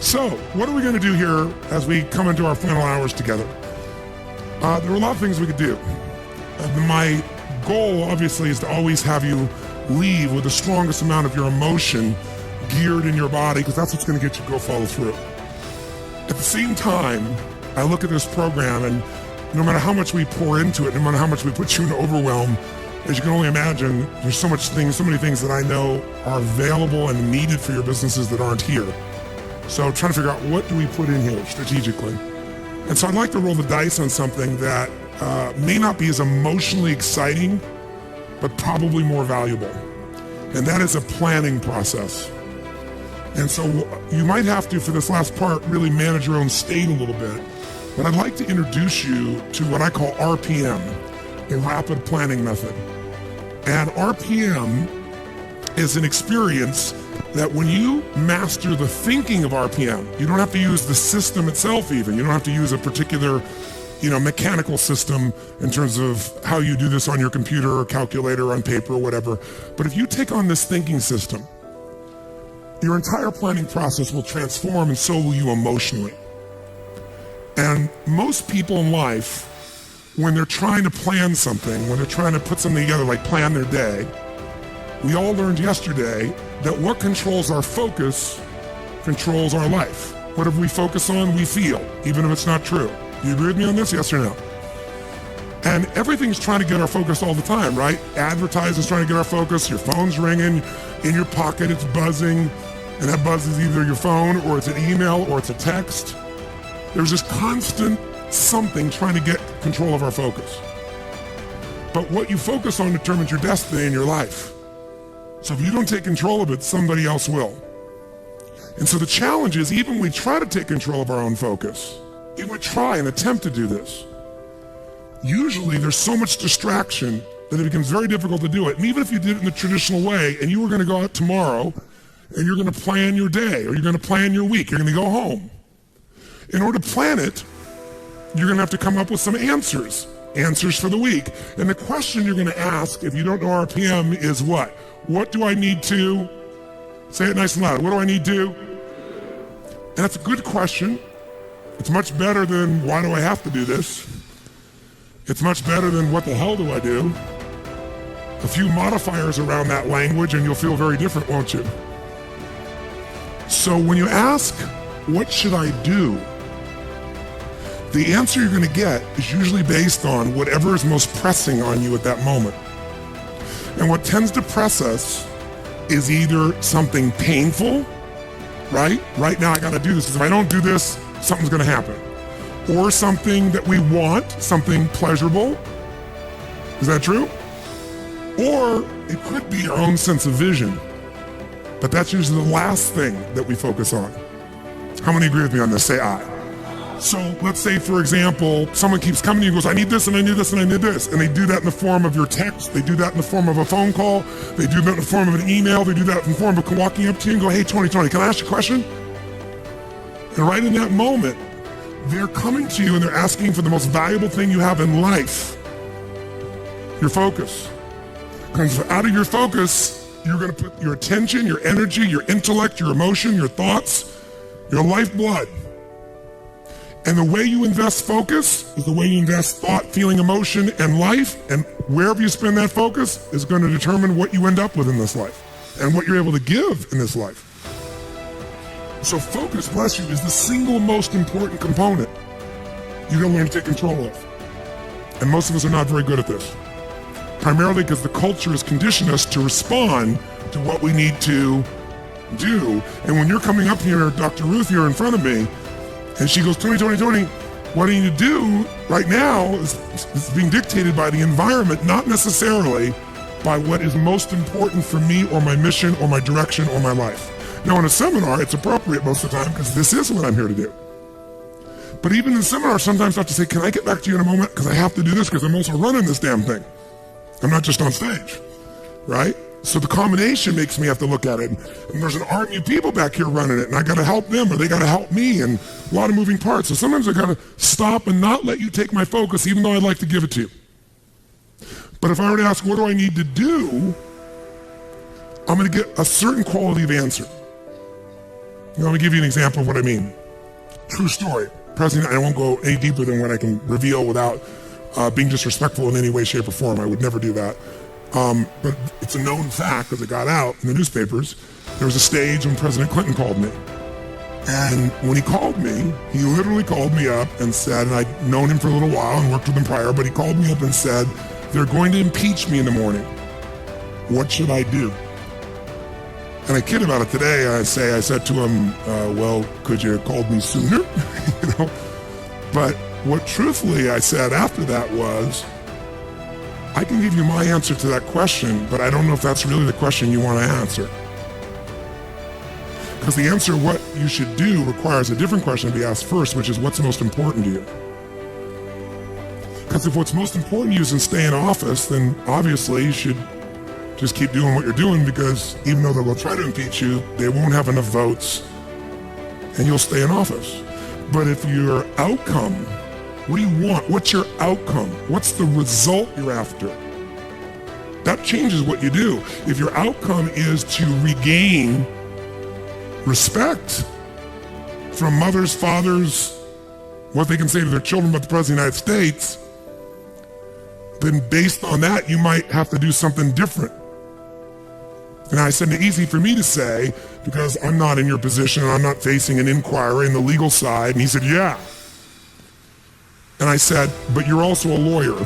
So, what are we going to do here as we come into our final hours together? There are a lot of things we could do. My goal, obviously, is to always have you leave with the strongest amount of your emotion geared in your body, because that's what's going to get you to go follow through. At the same time, I look at this program, and no matter how much we pour into it, no matter how much we put you in overwhelm, as you can only imagine, there's so many things that I know are available and needed for your businesses that aren't here. So trying to figure out, what do we put in here strategically? And so I'd like to roll the dice on something that may not be as emotionally exciting, but probably more valuable. And that is a planning process. And so you might have to, for this last part, really manage your own state a little bit. But I'd like to introduce you to what I call RPM, a rapid planning method. And RPM is an experience that when you master the thinking of RPM, you don't have to use the system itself even. You don't have to use a particular, mechanical system in terms of how you do this on your computer or calculator or on paper or whatever. But if you take on this thinking system, your entire planning process will transform, and so will you emotionally. And most people in life, when they're trying to plan something, when they're trying to put something together, like plan their day, we all learned yesterday that what controls our focus controls our life. Whatever we focus on, we feel, even if it's not true. Do you agree with me on this, yes or no? And everything's trying to get our focus all the time, right? Advertising's trying to get our focus, your phone's ringing, in your pocket it's buzzing, and that buzz is either your phone, or it's an email, or it's a text. There's this constant something trying to get control of our focus. But what you focus on determines your destiny in your life. So if you don't take control of it, somebody else will. And so the challenge is, even when we try to take control of our own focus, even we try and attempt to do this, usually there's so much distraction that it becomes very difficult to do it. And even if you did it in the traditional way, and you were going to go out tomorrow, and you're going to plan your day, or you're going to plan your week, you're going to go home. In order to plan it, you're going to have to come up with some answers for the week. And the question you're going to ask, if you don't know RPM, is what? What do I need to? Say it nice and loud. What do I need to? And that's a good question. It's much better than, why do I have to do this? It's much better than, what the hell do I do? A few modifiers around that language and you'll feel very different, won't you? So when you ask, what should I do? The answer you're going to get is usually based on whatever is most pressing on you at that moment. And what tends to press us is either something painful, right? Right now I got to do this. If I don't do this, something's going to happen. Or something that we want, something pleasurable. Is that true? Or it could be our own sense of vision. But that's usually the last thing that we focus on. How many agree with me on this? Say aye. So let's say, for example, someone keeps coming to you and goes, I need this and I need this and I need this. And they do that in the form of your text. They do that in the form of a phone call. They do that in the form of an email. They do that in the form of walking up to you and go, hey, Tony, can I ask you a question? And right in that moment, they're coming to you and they're asking for the most valuable thing you have in life, your focus. Because out of your focus, you're going to put your attention, your energy, your intellect, your emotion, your thoughts, your lifeblood. And the way you invest focus is the way you invest thought, feeling, emotion, and life. And wherever you spend that focus is going to determine what you end up with in this life and what you're able to give in this life. So focus, bless you, is the single most important component you're going to learn to take control of. And most of us are not very good at this. Primarily because the culture has conditioned us to respond to what we need to do. And when you're coming up here, Dr. Ruth, you're in front of me, and she goes, Tony, what I need to do right now is being dictated by the environment, not necessarily by what is most important for me or my mission or my direction or my life. Now in a seminar, it's appropriate most of the time because this is what I'm here to do. But even in seminars, sometimes I have to say, can I get back to you in a moment? Because I have to do this because I'm also running this damn thing. I'm not just on stage, right? So the combination makes me have to look at it. And there's an army of people back here running it, and I got to help them, or they got to help me, and a lot of moving parts. So sometimes I got to stop and not let you take my focus, even though I'd like to give it to you. But if I were to ask, what do I need to do? I'm going to get a certain quality of answer. Let me give you an example of what I mean. True story. President, I won't go any deeper than what I can reveal without being disrespectful in any way, shape, or form. I would never do that. But it's a known fact because it got out in the newspapers. There was a stage when President Clinton called me. And when he called me, he literally called me up and said, and I'd known him for a little while and worked with him prior, but he called me up and said, they're going to impeach me in the morning. What should I do? And I kid about it today. I said to him, well, could you have called me sooner? But what truthfully I said after that was, I can give you my answer to that question, but I don't know if that's really the question you want to answer. Because the answer, what you should do, requires a different question to be asked first, which is what's most important to you? Because if what's most important to you is to stay in office, then obviously you should just keep doing what you're doing, because even though they'll try to impeach you, they won't have enough votes and you'll stay in office. But if your outcome, what do you want? What's your outcome? What's the result you're after? That changes what you do. If your outcome is to regain respect from mothers, fathers, what they can say to their children about the President of the United States, then based on that, you might have to do something different. And I said, it's easy for me to say, because I'm not in your position and I'm not facing an inquiry in the legal side. And he said, yeah. And I said, but you're also a lawyer.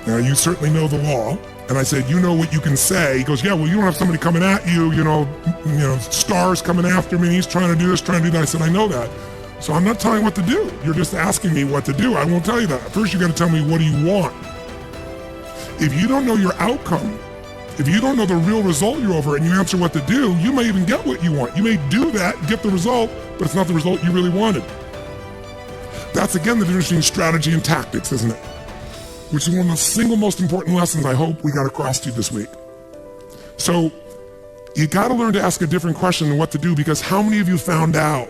Now, you certainly know the law. And I said, you know what you can say. He goes, yeah, well, you don't have somebody coming at you, stars coming after me. He's trying to do this, trying to do that. I said, I know that. So I'm not telling you what to do. You're just asking me what to do. I won't tell you that. First, you got to tell me, what do you want? If you don't know your outcome, if you don't know the real result you're over and you answer what to do, you may even get what you want. You may do that, get the result, but it's not the result you really wanted. That's, again, the difference between strategy and tactics, isn't it? Which is one of the single most important lessons I hope we got across to you this week. So you got to learn to ask a different question than what to do, because how many of you found out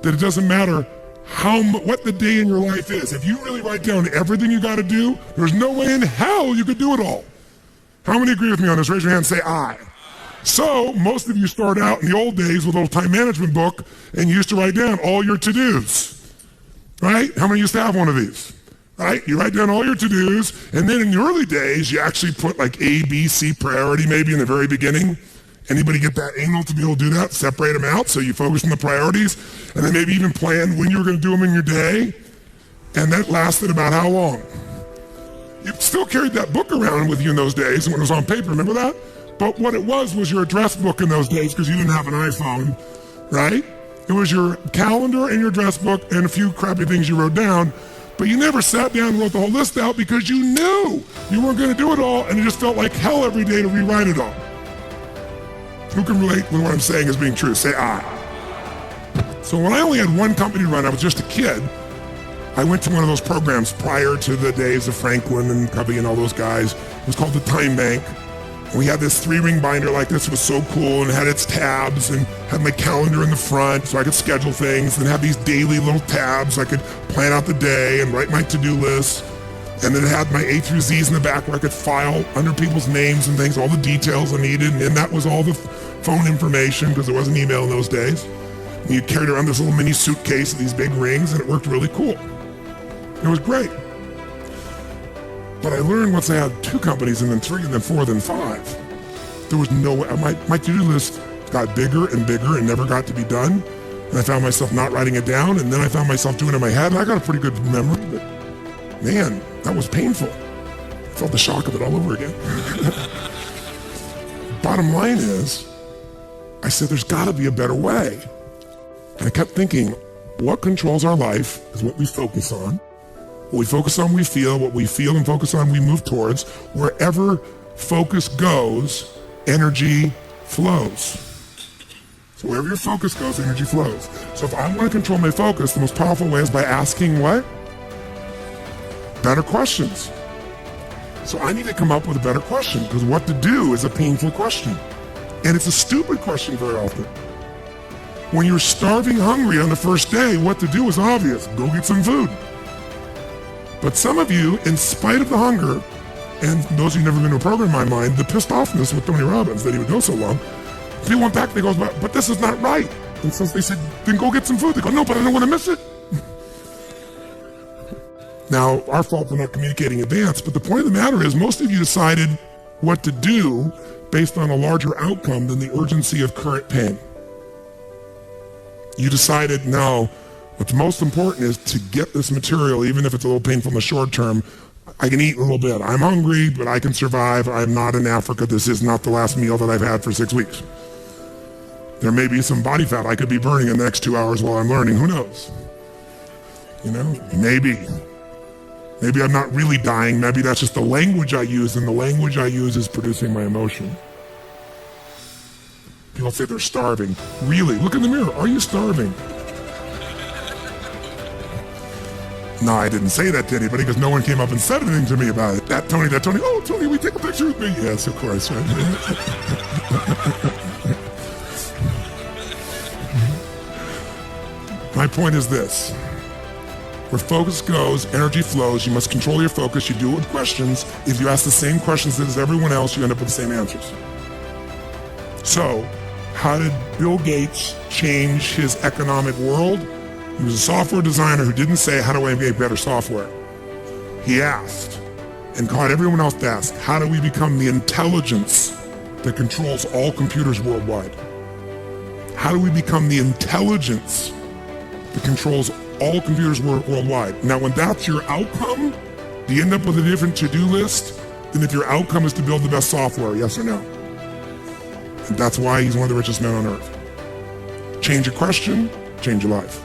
that it doesn't matter what the day in your life is? If you really write down everything you got to do, there's no way in hell you could do it all. How many agree with me on this? Raise your hand and say aye. So most of you start out in the old days with a little time management book and you used to write down all your to-dos, right? How many used to have one of these? Right? You write down all your to-dos, and then in the early days, you actually put like A, B, C priority maybe in the very beginning. Anybody get that anal to be able to do that? Separate them out so you focus on the priorities, and then maybe even plan when you were going to do them in your day. And that lasted about how long? You still carried that book around with you in those days when it was on paper, remember that? But what it was your address book in those days, because you didn't have an iPhone, right? It was your calendar and your address book and a few crappy things you wrote down, but you never sat down and wrote the whole list out because you knew you weren't going to do it all, and it just felt like hell every day to rewrite it all. Who can relate with what I'm saying as being true? Say aye. So when I only had one company to run, I was just a kid, I went to one of those programs prior to the days of Franklin and Covey and all those guys. It was called the Time Bank. We had this 3-ring binder like this. It was so cool, and it had its tabs and had my calendar in the front so I could schedule things, and have these daily little tabs so I could plan out the day and write my to-do list. And then it had my A through Z's in the back where I could file under people's names and things, all the details I needed. And that was all the phone information, because there wasn't email in those days. And you carried around this little mini suitcase with these big rings, and it worked really cool. It was great. But I learned once I had 2 companies, and then 3, and then 4, then 5, there was no way. My to-do list got bigger and bigger and never got to be done. And I found myself not writing it down, and then I found myself doing it in my head. And I got a pretty good memory, but man, that was painful. I felt the shock of it all over again. Bottom line is, I said there's got to be a better way. And I kept thinking, what controls our life is what we focus on. What we focus on, we feel. What we feel and focus on, we move towards. Wherever focus goes, energy flows. So wherever your focus goes, energy flows. So if I want to control my focus, the most powerful way is by asking what? Better questions. So I need to come up with a better question, because what to do is a painful question. And it's a stupid question very often. When you're starving hungry on the first day, what to do is obvious. Go get some food. But some of you, in spite of the hunger, and those who've never been to a program in my mind, the pissed offness with Tony Robbins that he would go so long, People went back, they go, but this is not right. And so they said, then go get some food. They go, no, but I don't want to miss it. Now, our fault for not communicating in advance, but the point of the matter is most of you decided what to do based on a larger outcome than the urgency of current pain. You decided, no, what's most important is to get this material, even if it's a little painful in the short term. I can eat a little bit. I'm hungry, but I can survive. I'm not in Africa. This is not the last meal that I've had for 6 weeks. There may be some body fat I could be burning in the next 2 hours while I'm learning. Who knows? You know, maybe. Maybe I'm not really dying. Maybe that's just the language I use, and the language I use is producing my emotion. People say they're starving. Really? Look in the mirror. Are you starving? No, I didn't say that to anybody because no one came up and said anything to me about it. That Tony. Oh, Tony, will you take a picture with me? Yes, of course. Right? My point is this. Where focus goes, energy flows. You must control your focus. You do it with questions. If you ask the same questions as everyone else, you end up with the same answers. So, how did Bill Gates change his economic world? He was a software designer who didn't say, how do I make better software? He asked, and caught everyone else to ask, how do we become the intelligence that controls all computers worldwide? How do we become the intelligence that controls all computers worldwide? Now, when that's your outcome, do you end up with a different to-do list than if your outcome is to build the best software, yes or no? And that's why he's one of the richest men on earth. Change a question, change your life.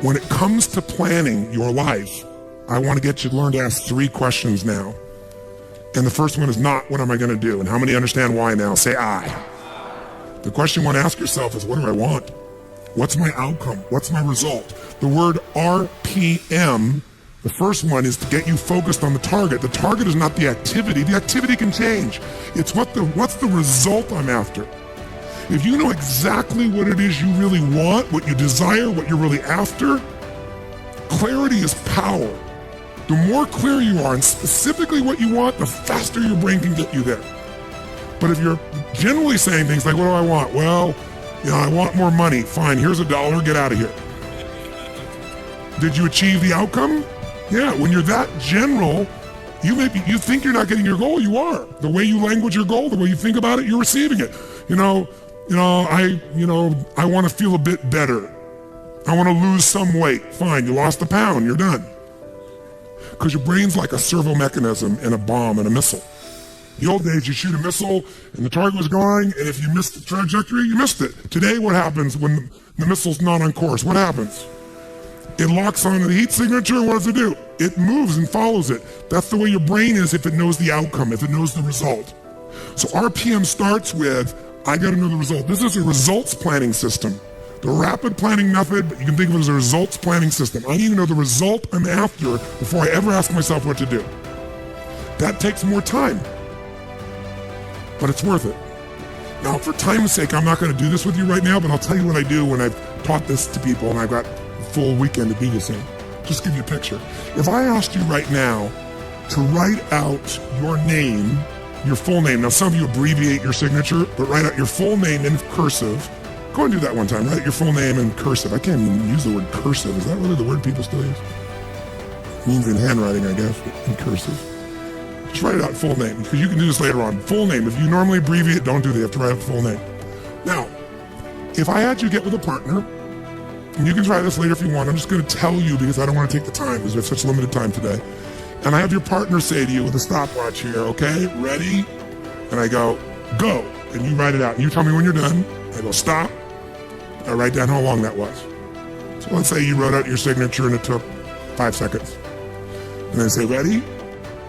When it comes to planning your life, I want to get you to learn to ask 3 questions now. And the first one is not, what am I going to do? And how many understand why now? Say I. The question you want to ask yourself is, what do I want? What's my outcome? What's my result? The word RPM, the first one, is to get you focused on the target. The target is not the activity. The activity can change. It's what's the result I'm after. If you know exactly what it is you really want, what you desire, what you're really after, clarity is power. The more clear you are and specifically what you want, the faster your brain can get you there. But if you're generally saying things like, what do I want? Well, I want more money. Fine, here's $1, get out of here. Did you achieve the outcome? Yeah, when you're that general, you think you're not getting your goal, you are. The way you language your goal, the way you think about it, you're receiving it. I want to feel a bit better. I want to lose some weight. Fine, you lost a pound, you're done. Because your brain's like a servo mechanism in a bomb and a missile. The old days, you shoot a missile and the target was going, and if you missed the trajectory, you missed it. Today, what happens when the missile's not on course? What happens? It locks onto the heat signature, and what does it do? It moves and follows it. That's the way your brain is if it knows the outcome, if it knows the result. So RPM starts with, I gotta know the result. This is a results planning system. The rapid planning method, but you can think of it as a results planning system. I need to know the result I'm after before I ever ask myself what to do. That takes more time, but it's worth it. Now, for time's sake, I'm not gonna do this with you right now, but I'll tell you what I do when I've taught this to people and I've got a full weekend to do this in. Just give you a picture. If I asked you right now to write out your name, your full name. Now, some of you abbreviate your signature, but write out your full name in cursive. Go and do that one time. Write your full name in cursive. I can't even use the word cursive. Is that really the word people still use? It means in handwriting, I guess, but in cursive. Just write it out full name, because you can do this later on. Full name. If you normally abbreviate, don't do that. You have to write out full name. Now, if I had you get with a partner, and you can try this later if you want. I'm just going to tell you because I don't want to take the time because we have such limited time today. And I have your partner say to you with a stopwatch here, okay, ready? And I go, go. And you write it out. And you tell me when you're done. I go, stop. I write down how long that was. So let's say you wrote out your signature and it took 5 seconds. And then I say, ready?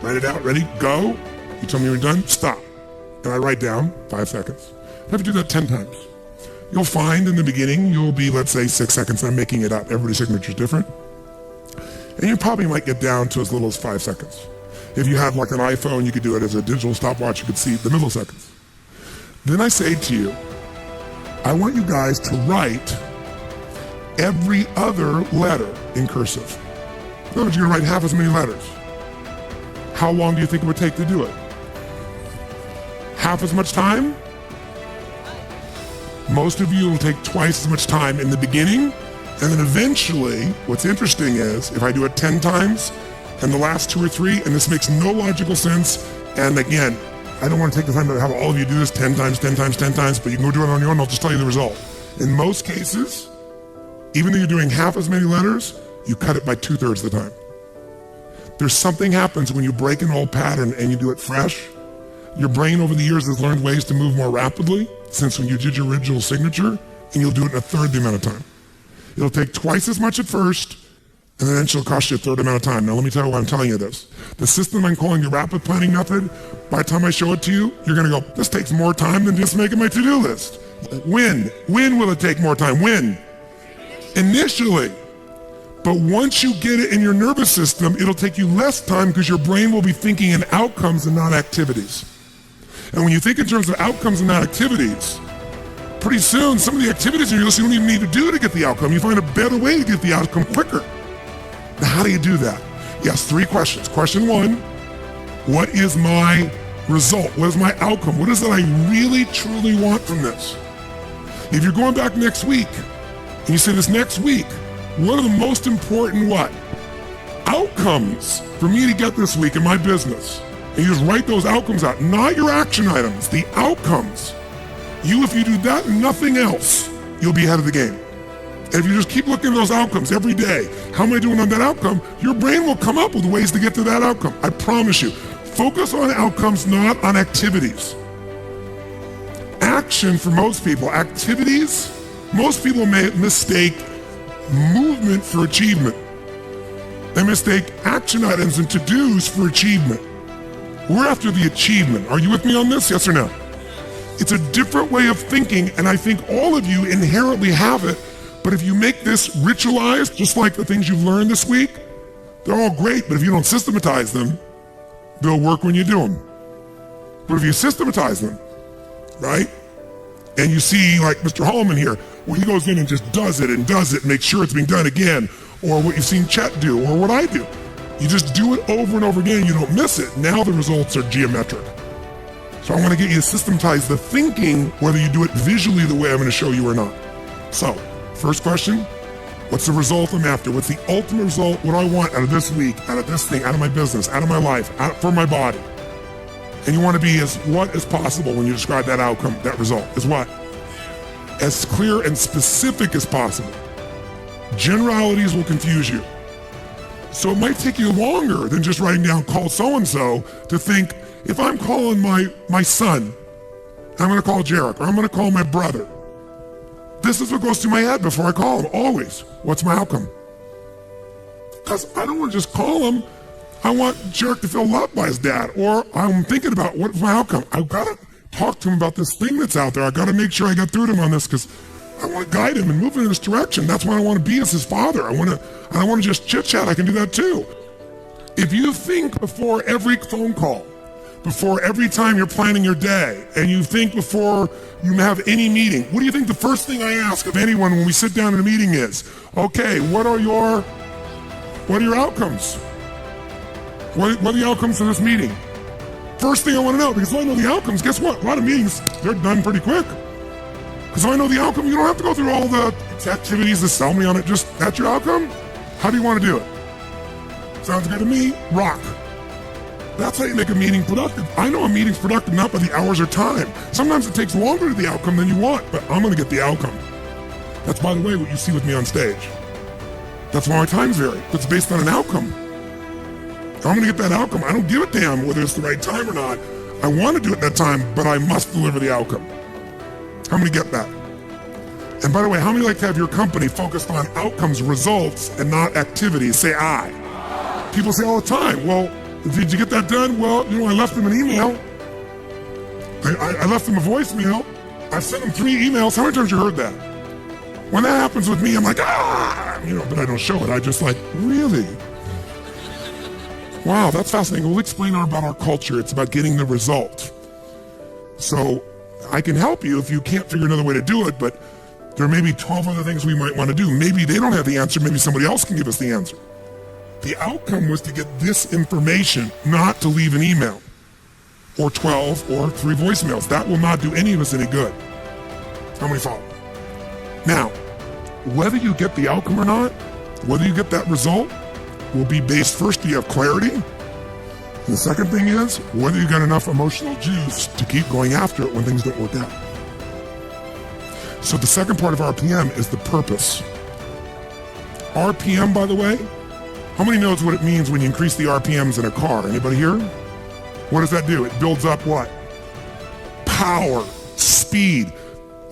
Write it out, ready, go. You tell me when you're done, stop. And I write down 5 seconds. I have to do that 10 times. You'll find in the beginning, you'll be, let's say, 6 seconds. I'm making it up. Everybody's signature is different. And you probably might get down to as little as 5 seconds. If you have like an iPhone, you could do it as a digital stopwatch. You could see the milliseconds. Then I say to you, I want you guys to write every other letter in cursive. In other words, you're going to write half as many letters. How long do you think it would take to do it? Half as much time? Most of you will take twice as much time in the beginning, and then eventually, what's interesting is, if I do it 10 times, and the last 2 or 3, and this makes no logical sense, and again, I don't want to take the time to have all of you do this 10 times, 10 times, 10 times, but you can go do it on your own, I'll just tell you the result. In most cases, even though you're doing half as many letters, you cut it by 2/3 of the time. There's something happens when you break an old pattern and you do it fresh. Your brain over the years has learned ways to move more rapidly since when you did your original signature, and you'll do it in 1/3 the amount of time. It'll take twice as much at first, and then it'll cost you 1/3 amount of time. Now let me tell you why I'm telling you this. The system I'm calling the rapid planning method, by the time I show it to you, you're gonna go, this takes more time than just making my to-do list. When will it take more time? When? Initially. But once you get it in your nervous system, it'll take you less time because your brain will be thinking in outcomes and not activities. And when you think in terms of outcomes and not activities, pretty soon some of the activities in your list you don't even need to do to get the outcome. You find a better way to get the outcome quicker. Now, how do you do that? Yes, 3 questions. Question 1, what is my result? What is my outcome? What is it I really, truly want from this? If you're going back next week, and you say this next week, what are the most important outcomes for me to get this week in my business? And you just write those outcomes out, not your action items, the outcomes. If you do that and nothing else, you'll be ahead of the game. And if you just keep looking at those outcomes every day, how am I doing on that outcome? Your brain will come up with ways to get to that outcome. I promise you. Focus on outcomes, not on activities. Action for most people, activities, most people may mistake movement for achievement. They mistake action items and to-dos for achievement. We're after the achievement. Are you with me on this? Yes or no? It's a different way of thinking, and I think all of you inherently have it, but if you make this ritualized, just like the things you've learned this week, they're all great, but if you don't systematize them, they'll work when you do them. But if you systematize them, right? And you see like Mr. Hallman here, where he goes in and just does it and makes sure it's being done again, or what you've seen Chet do, or what I do. You just do it over and over again, you don't miss it. Now the results are geometric. So I want to get you to systematize the thinking, whether you do it visually the way I'm going to show you or not. So, first question, what's the result I'm after? What's the ultimate result? What do I want out of this week, out of this thing, out of my business, out of my life, for my body? And you want to be as what as possible when you describe that outcome, that result, is what? As clear and specific as possible. Generalities will confuse you. So it might take you longer than just writing down call so-and-so to think, if I'm calling my son, I'm going to call Jarek, or I'm going to call my brother. This is what goes through my head before I call him, always. What's my outcome? Because I don't want to just call him. I want Jarek to feel loved by his dad, or I'm thinking about what's my outcome. I've got to talk to him about this thing that's out there. I've got to make sure I get through to him on this because I want to guide him and move him in this direction. That's what I want to be as his father. I don't want to just chit-chat. I can do that too. If you think before every phone call, before every time you're planning your day, and you think before you have any meeting, what do you think the first thing I ask of anyone when we sit down in a meeting is? Okay, what are your outcomes? What are the outcomes of this meeting? First thing I want to know, because if I know the outcomes, guess what? A lot of meetings, they're done pretty quick. Because if I know the outcome, you don't have to go through all the activities to sell me on it. Just, that's your outcome? How do you want to do it? Sounds good to me. Rock. That's how you make a meeting productive. I know a meeting's productive not by the hours or time. Sometimes it takes longer to the outcome than you want, but I'm going to get the outcome. That's, by the way, what you see with me on stage. That's why my times vary. It's based on an outcome. I'm going to get that outcome. I don't give a damn whether it's the right time or not. I want to do it that time, but I must deliver the outcome. How many get that? And by the way, how many like to have your company focused on outcomes, results, and not activities? Say I. People say all the time, well, did you get that done? Well, I left them an email. I left them a voicemail. I've sent them 3 emails. How many times you heard that? When that happens with me, I'm like, but I don't show it. I just like, really? Wow, that's fascinating. We'll explain about our culture. It's about getting the result. So I can help you if you can't figure another way to do it, but there may be 12 other things we might want to do. Maybe they don't have the answer. Maybe somebody else can give us the answer. The outcome was to get this information, not to leave an email or 12 or 3 voicemails. That will not do any of us any good. How many follow? Now, whether you get the outcome or not, whether you get that result, will be based first, do you have clarity? And the second thing is, whether you got enough emotional juice to keep going after it when things don't work out. So the second part of RPM is the purpose. RPM, by the way, how many knows what it means when you increase the RPMs in a car? Anybody here? What does that do? It builds up what? Power, speed.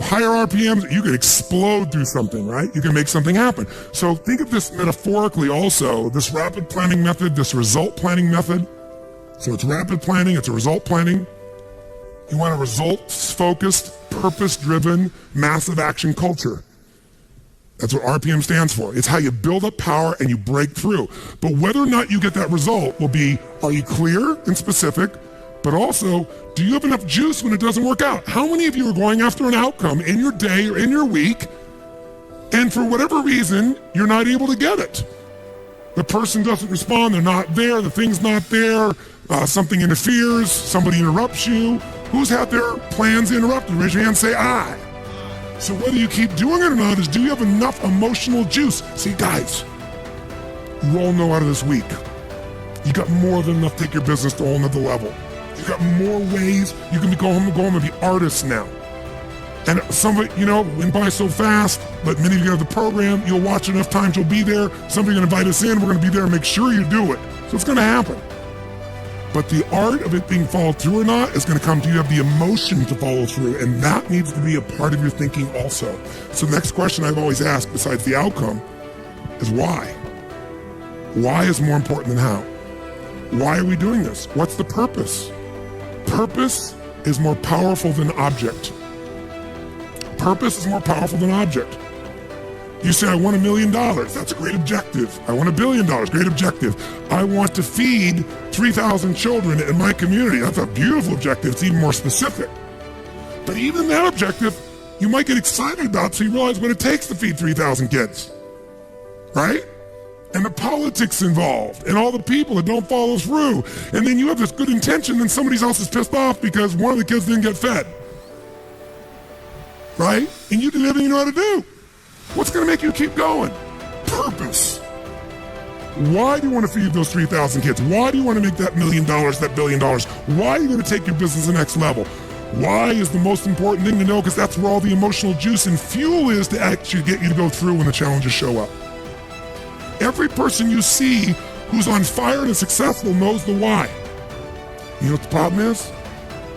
Higher RPMs, you can explode through something, right? You can make something happen. So think of this metaphorically also, this rapid planning method, this result planning method. So it's rapid planning, it's a result planning. You want a results-focused, purpose-driven, massive action culture. That's what RPM stands for. It's how you build up power and you break through. But whether or not you get that result will be, are you clear and specific? But also, do you have enough juice when it doesn't work out? How many of you are going after an outcome in your day or in your week, and for whatever reason, you're not able to get it? The person doesn't respond, they're not there, the thing's not there, something interferes, somebody interrupts you. Who's had their plans interrupted? Raise your hand, say I. So whether you keep doing it or not is, do you have enough emotional juice? See, guys, you all know out of this week, you got more than enough to take your business to a whole nother level. You got more ways. You can go home and be artists now. And some of it, went by so fast, but many of you have the program, you'll watch enough times, you'll be there. Somebody's gonna invite us in, we're gonna be there and make sure you do it. So it's gonna happen. But the art of it being followed through or not is gonna come to you have the emotion to follow through, and that needs to be a part of your thinking also. So the next question I've always asked, besides the outcome, is why? Why is more important than how? Why are we doing this? What's the purpose? Purpose is more powerful than object. Purpose is more powerful than object. You say, I want $1 million. That's a great objective. I want $1 billion. Great objective. I want to feed 3,000 children in my community. That's a beautiful objective. It's even more specific. But even that objective, you might get excited about, so you realize what it takes to feed 3,000 kids. Right? And the politics involved, and all the people that don't follow through. And then you have this good intention, and somebody else is pissed off because one of the kids didn't get fed. Right? And you did everything you know how to do. What's going to make you keep going? Purpose. Why do you want to feed those 3,000 kids? Why do you want to make that $1 million, that $1 billion? Why are you going to take your business to the next level? Why is the most important thing to know? Because that's where all the emotional juice and fuel is to actually get you to go through when the challenges show up. Every person you see who's on fire and is successful knows the why. You know what the problem is?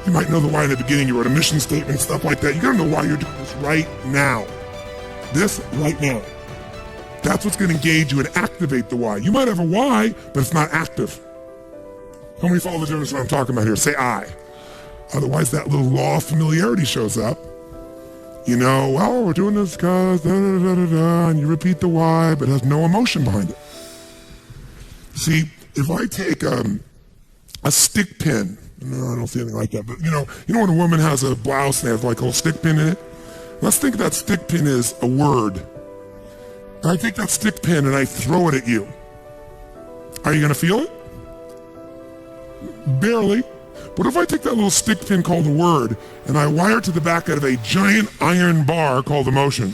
You might know the why in the beginning. You wrote a mission statement, stuff like that. You gotta know why you're doing this right now. This right now. That's what's gonna engage you and activate the why. You might have a why, but it's not active. How many follow the difference what I'm talking about here? Say I. Otherwise that little law of familiarity shows up. Well, we're doing this because da-da-da-da-da, and you repeat the why, but it has no emotion behind it. See, if I take a stick pin, no, I don't see anything like that, but you know when a woman has a blouse and has like a little stick pin in it? Let's think that stick pin is a word. And I take that stick pin and I throw it at you. Are you gonna feel it? Barely. But if I take that little stick pin called a word and I wire it to the back out of a giant iron bar called emotion,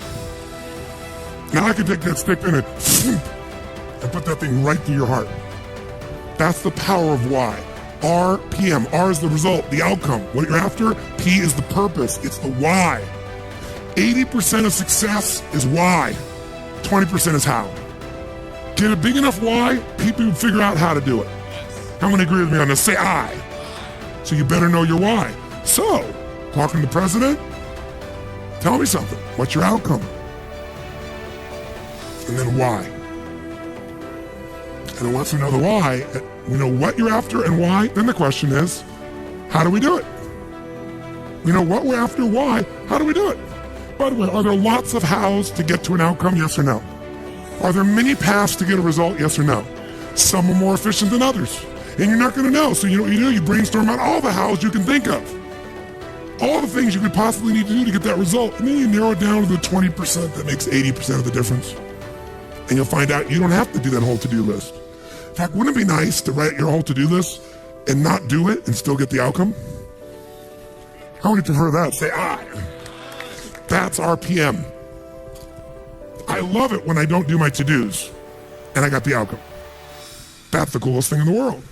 now I can take that stick pin and put that thing right through your heart. That's the power of why. RPM. R is the result, the outcome. What you're after, P is the purpose. It's the why. 80% of success is why. 20% is how. Get a big enough why, people will figure out how to do it. How many agree with me on this? Say I. So you better know your why. So, talking to the president, tell me something. What's your outcome? And then why? And then once we know the why, we know what you're after and why, then the question is, how do we do it? We know what we're after, why, how do we do it? By the way, are there lots of hows to get to an outcome, yes or no? Are there many paths to get a result, yes or no? Some are more efficient than others. And you're not going to know. So you know what you do? You brainstorm out all the hows you can think of. All the things you could possibly need to do to get that result. And then you narrow it down to the 20% that makes 80% of the difference. And you'll find out you don't have to do that whole to-do list. In fact, wouldn't it be nice to write your whole to-do list and not do it and still get the outcome? How many prefer that? Say I. That's RPM. I love it when I don't do my to-dos and I got the outcome. That's the coolest thing in the world.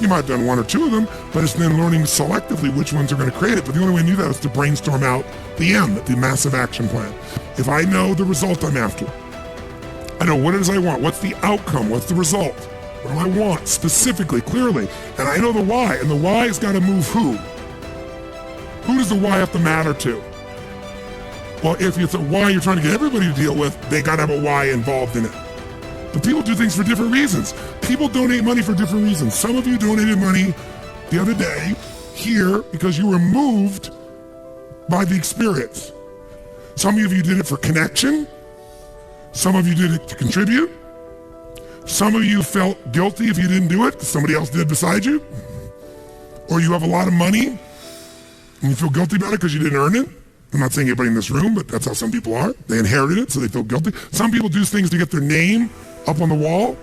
You might have done one or two of them, but it's then learning selectively which ones are going to create it. But the only way to do that is to brainstorm out the M, the massive action plan. If I know the result I'm after, I know what it is I want, what's the outcome, what's the result, what do I want specifically, clearly, and I know the why, and the why has got to move who? Who does the why have to matter to? Well, if it's a why you're trying to get everybody to deal with, they got to have a why involved in it. But people do things for different reasons. People donate money for different reasons. Some of you donated money the other day here because you were moved by the experience. Some of you did it for connection. Some of you did it to contribute. Some of you felt guilty if you didn't do it because somebody else did beside you. Or you have a lot of money and you feel guilty about it because you didn't earn it. I'm not saying anybody in this room, but that's how some people are. They inherited it, so they feel guilty. Some people do things to get their name up on the wall.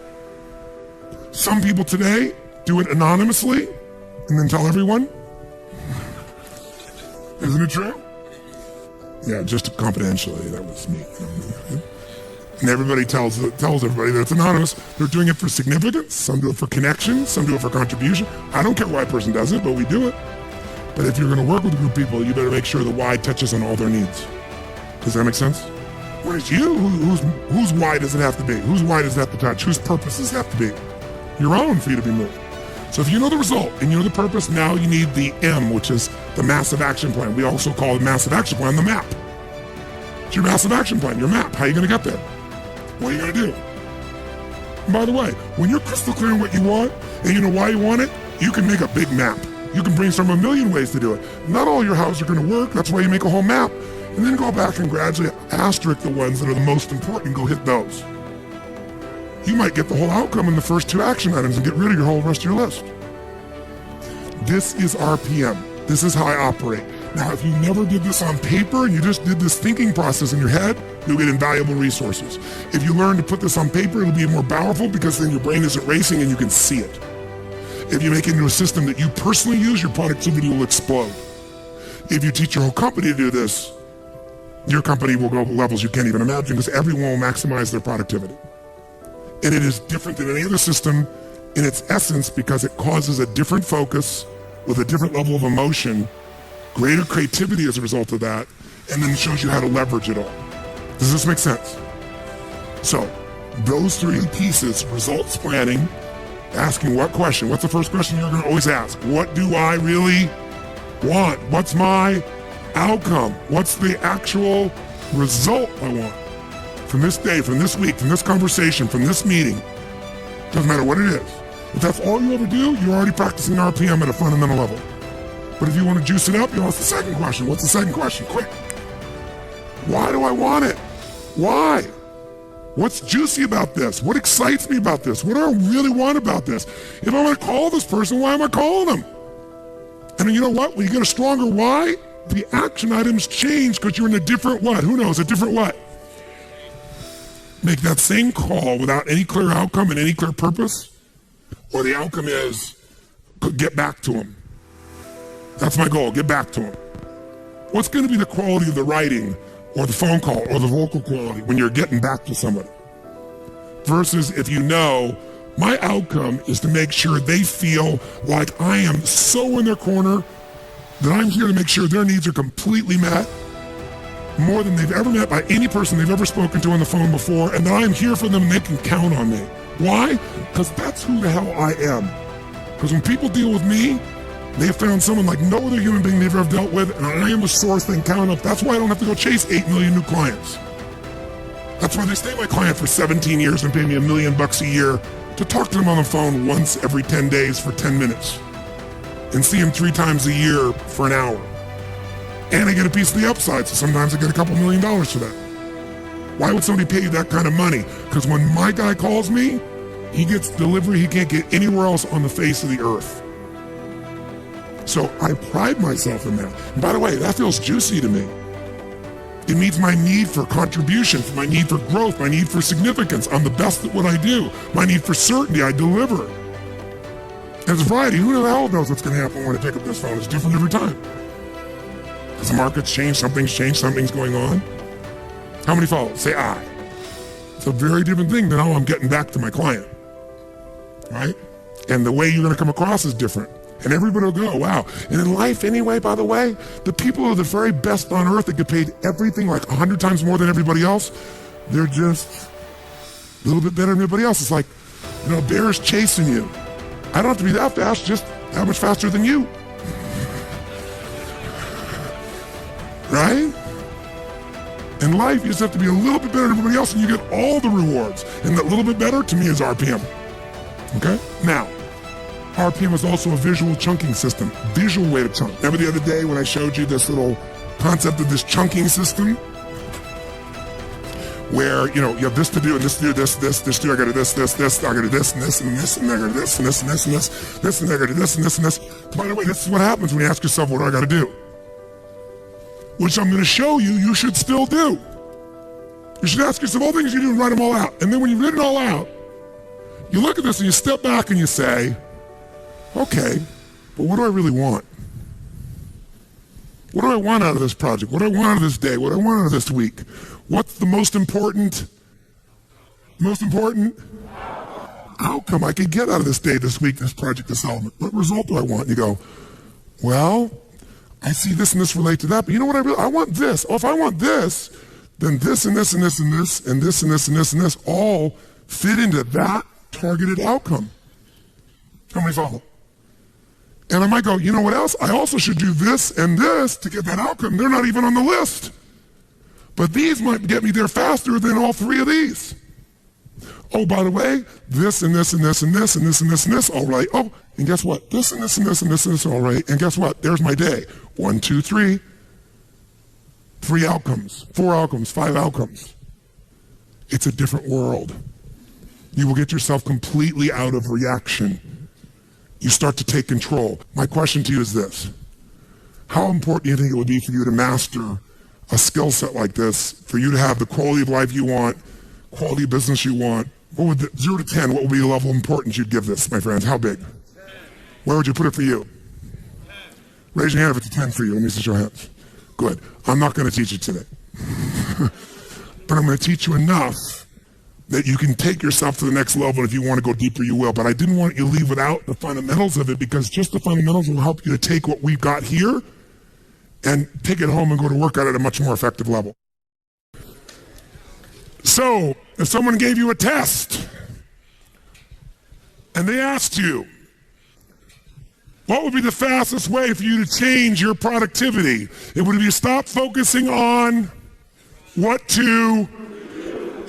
Some people today do it anonymously and then tell everyone. Isn't it true? Yeah, just confidentially, that was me. And everybody tells everybody that it's anonymous. They're doing it for significance. Some do it for connection. Some do it for contribution. I don't care why a person does it, but we do it. But if you're going to work with a group of people, you better make sure the why touches on all their needs. Does that make sense? Whereas you, whose why does it have to be? Whose why does it have to touch? Whose purpose does it have to be? Your own for you to be moved. So if you know the result and you know the purpose, now you need the M, which is the massive action plan. We also call the massive action plan the map. It's your massive action plan, your map. How are you going to get there? What are you going to do? And by the way, when you're crystal clear on what you want and you know why you want it, you can make a big map. You can brainstorm a million ways to do it. Not all your houses are going to work. That's why you make a whole map. And then go back and gradually asterisk the ones that are the most important and go hit those. You might get the whole outcome in the first two action items and get rid of your whole rest of your list. This is RPM. This is how I operate. Now, if you never did this on paper and you just did this thinking process in your head, you'll get invaluable resources. If you learn to put this on paper, it'll be more powerful because then your brain isn't racing and you can see it. If you make it into a system that you personally use, your productivity will explode. If you teach your whole company to do this, your company will go to levels you can't even imagine because everyone will maximize their productivity. And it is different than any other system in its essence because it causes a different focus with a different level of emotion, greater creativity as a result of that, and then it shows you how to leverage it all. Does this make sense? So, those three pieces, results planning, asking what question? What's the first question you're going to always ask? What do I really want? What's my outcome? What's the actual result I want? From this day, from this week, from this conversation, from this meeting. Doesn't matter what it is. If that's all you ever do, you're already practicing RPM at a fundamental level. But if you want to juice it up, you ask the second question. What's the second question? Quick. Why do I want it? Why? What's juicy about this? What excites me about this? What do I really want about this? If I'm going to call this person, why am I calling them? And you know what? When you get a stronger why, the action items change because you're in a different what? Who knows? A different what? Make that same call without any clear outcome and any clear purpose, or the outcome is get back to him. That's my goal, get back to him. What's going to be the quality of the writing or the phone call or the vocal quality when you're getting back to somebody? Versus if you know, my outcome is to make sure they feel like I am so in their corner that I'm here to make sure their needs are completely met, more than they've ever met by any person they've ever spoken to on the phone before, and that I'm here for them and they can count on me. Why? Because that's who the hell I am. Because when people deal with me, they have found someone like no other human being they've ever dealt with, and I am a source they can count on. That's why I don't have to go chase 8 million new clients. That's why they stay my client for 17 years and pay me $1 million a year to talk to them on the phone once every 10 days for 10 minutes and see them 3 times a year for an hour. And I get a piece of the upside, so sometimes I get a couple $1 million for that. Why would somebody pay you that kind of money? Because when my guy calls me, he gets delivery he can't get anywhere else on the face of the earth. So I pride myself in that. And by the way, that feels juicy to me. It meets my need for contribution, my need for growth, my need for significance. I'm the best at what I do. My need for certainty, I deliver. And it's variety. Who the hell knows what's going to happen when I pick up this phone? It's different every time. Because the market's changed, something's going on. How many follow? Say I. It's a very different thing than how I'm getting back to my client, right? And the way you're going to come across is different. And everybody will go, wow. And in life anyway, by the way, the people who are the very best on earth that get paid everything like 100 times more than everybody else, they're just a little bit better than everybody else. It's like, a bear's chasing you. I don't have to be that fast, just that much faster than you. Right? In life, you just have to be a little bit better than everybody else and you get all the rewards. And that little bit better, to me, is RPM. Okay? Now, RPM is also a visual chunking system. Visual way to chunk. Remember the other day when I showed you this little concept of this chunking system? Where, you have this to do, and this to do, this to do, I gotta do this, I gotta do this, and this, and this, and I gotta do this, and this, and this, and this, and I gotta do this, and this, and this. By the way, this is what happens when you ask yourself, what do I gotta do? Which I'm gonna show you, you should still do. You should ask yourself all things you do and write them all out. And then when you've written it all out, you look at this and you step back and you say, okay, but what do I really want? What do I want out of this project? What do I want out of this day? What do I want out of this week? What's the most important outcome I could get out of this day, this week, this project, this element? What result do I want? And you go, well, I see this and this relate to that, but you know what I want this. Oh, if I want this, then this and this and this and this and this and this and this and this all fit into that targeted outcome. How many follow? And I might go, you know what else? I also should do this and this to get that outcome. They're not even on the list. But these might get me there faster than all three of these. Oh, by the way, this and this and this and this and this and this and this, all right. Oh, and guess what? This and this and this and this and this, all right. And guess what? There's my day. 1, 2, 3. 3 outcomes, 4 outcomes, 5 outcomes. It's a different world. You will get yourself completely out of reaction. You start to take control. My question to you is this. How important do you think it would be for you to master a skill set like this, for you to have the quality of life you want, quality of business you want? What would 0 to 10, what would be the level of importance you'd give this, my friends? How big? 10. Where would you put it for you? 10. Raise your hand if it's a 10 for you. Let me see your hands. Good. I'm not going to teach you today. But I'm going to teach you enough that you can take yourself to the next level. If you want to go deeper, you will. But I didn't want you to leave without the fundamentals of it, because just the fundamentals will help you to take what we've got here and take it home and go to work at it at a much more effective level. So, if someone gave you a test and they asked you, what would be the fastest way for you to change your productivity? It would be stop focusing on what to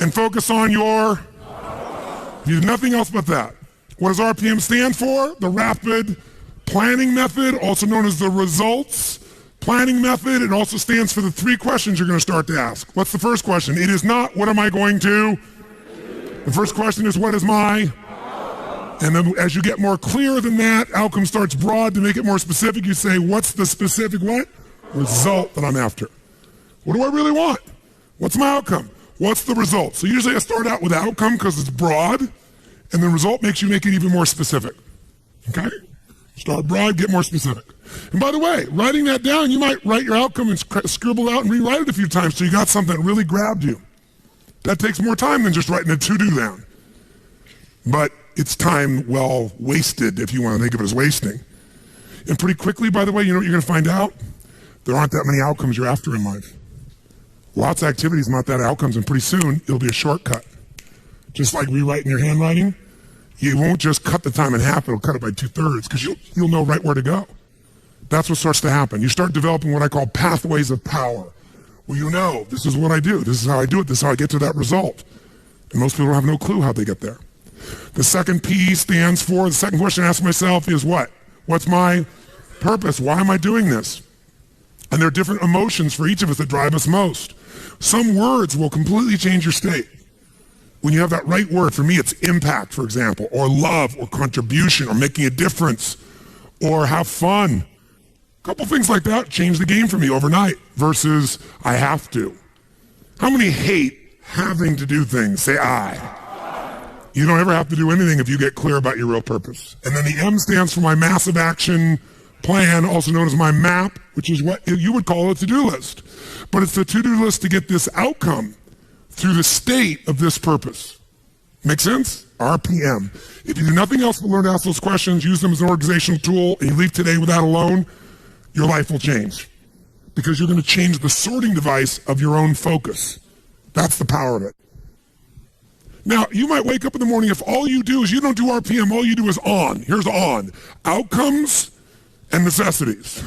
and focus on your, you do nothing else but that. What does RPM stand for? The Rapid Planning Method, also known as the Results Planning Method. It also stands for the 3 questions you're going to start to ask. What's the first question? It is not, what am I going to? The first question is, what is my? And then as you get more clear than that, outcome starts broad. To make it more specific, you say, what's the specific what? Result that I'm after. What do I really want? What's my outcome? What's the result? So usually I start out with outcome because it's broad, and the result makes you make it even more specific. Okay? Start broad, get more specific. And by the way, writing that down, you might write your outcome and scribble out and rewrite it a few times so you got something that really grabbed you. That takes more time than just writing a to-do down. But it's time well wasted, if you want to think of it as wasting. And pretty quickly, by the way, you know what you're going to find out? There aren't that many outcomes you're after in life. Lots of activities, not that outcomes, and pretty soon it'll be a shortcut. Just like rewriting your handwriting, you won't just cut the time in half, it'll cut it by 2/3 because you'll know right where to go. That's what starts to happen. You start developing what I call pathways of power. Well, you know, this is what I do, this is how I do it, this is how I get to that result. And most people have no clue how they get there. The second P stands for, the second question I ask myself is what? What's my purpose? Why am I doing this? And there are different emotions for each of us that drive us most. Some words will completely change your state. When you have that right word, for me it's impact, for example, or love, or contribution, or making a difference, or have fun. A couple things like that change the game for me overnight versus I have to. How many hate having to do things? Say I. You don't ever have to do anything if you get clear about your real purpose. And then the M stands for my massive action plan, also known as my map, which is what you would call a to-do list. But it's the to-do list to get this outcome through the state of this purpose. Make sense? RPM. If you do nothing else but learn to ask those questions, use them as an organizational tool, and you leave today with that alone, your life will change. Because you're going to change the sorting device of your own focus. That's the power of it. Now, you might wake up in the morning, if all you do is you don't do RPM, all you do is on. Here's on. Outcomes and necessities.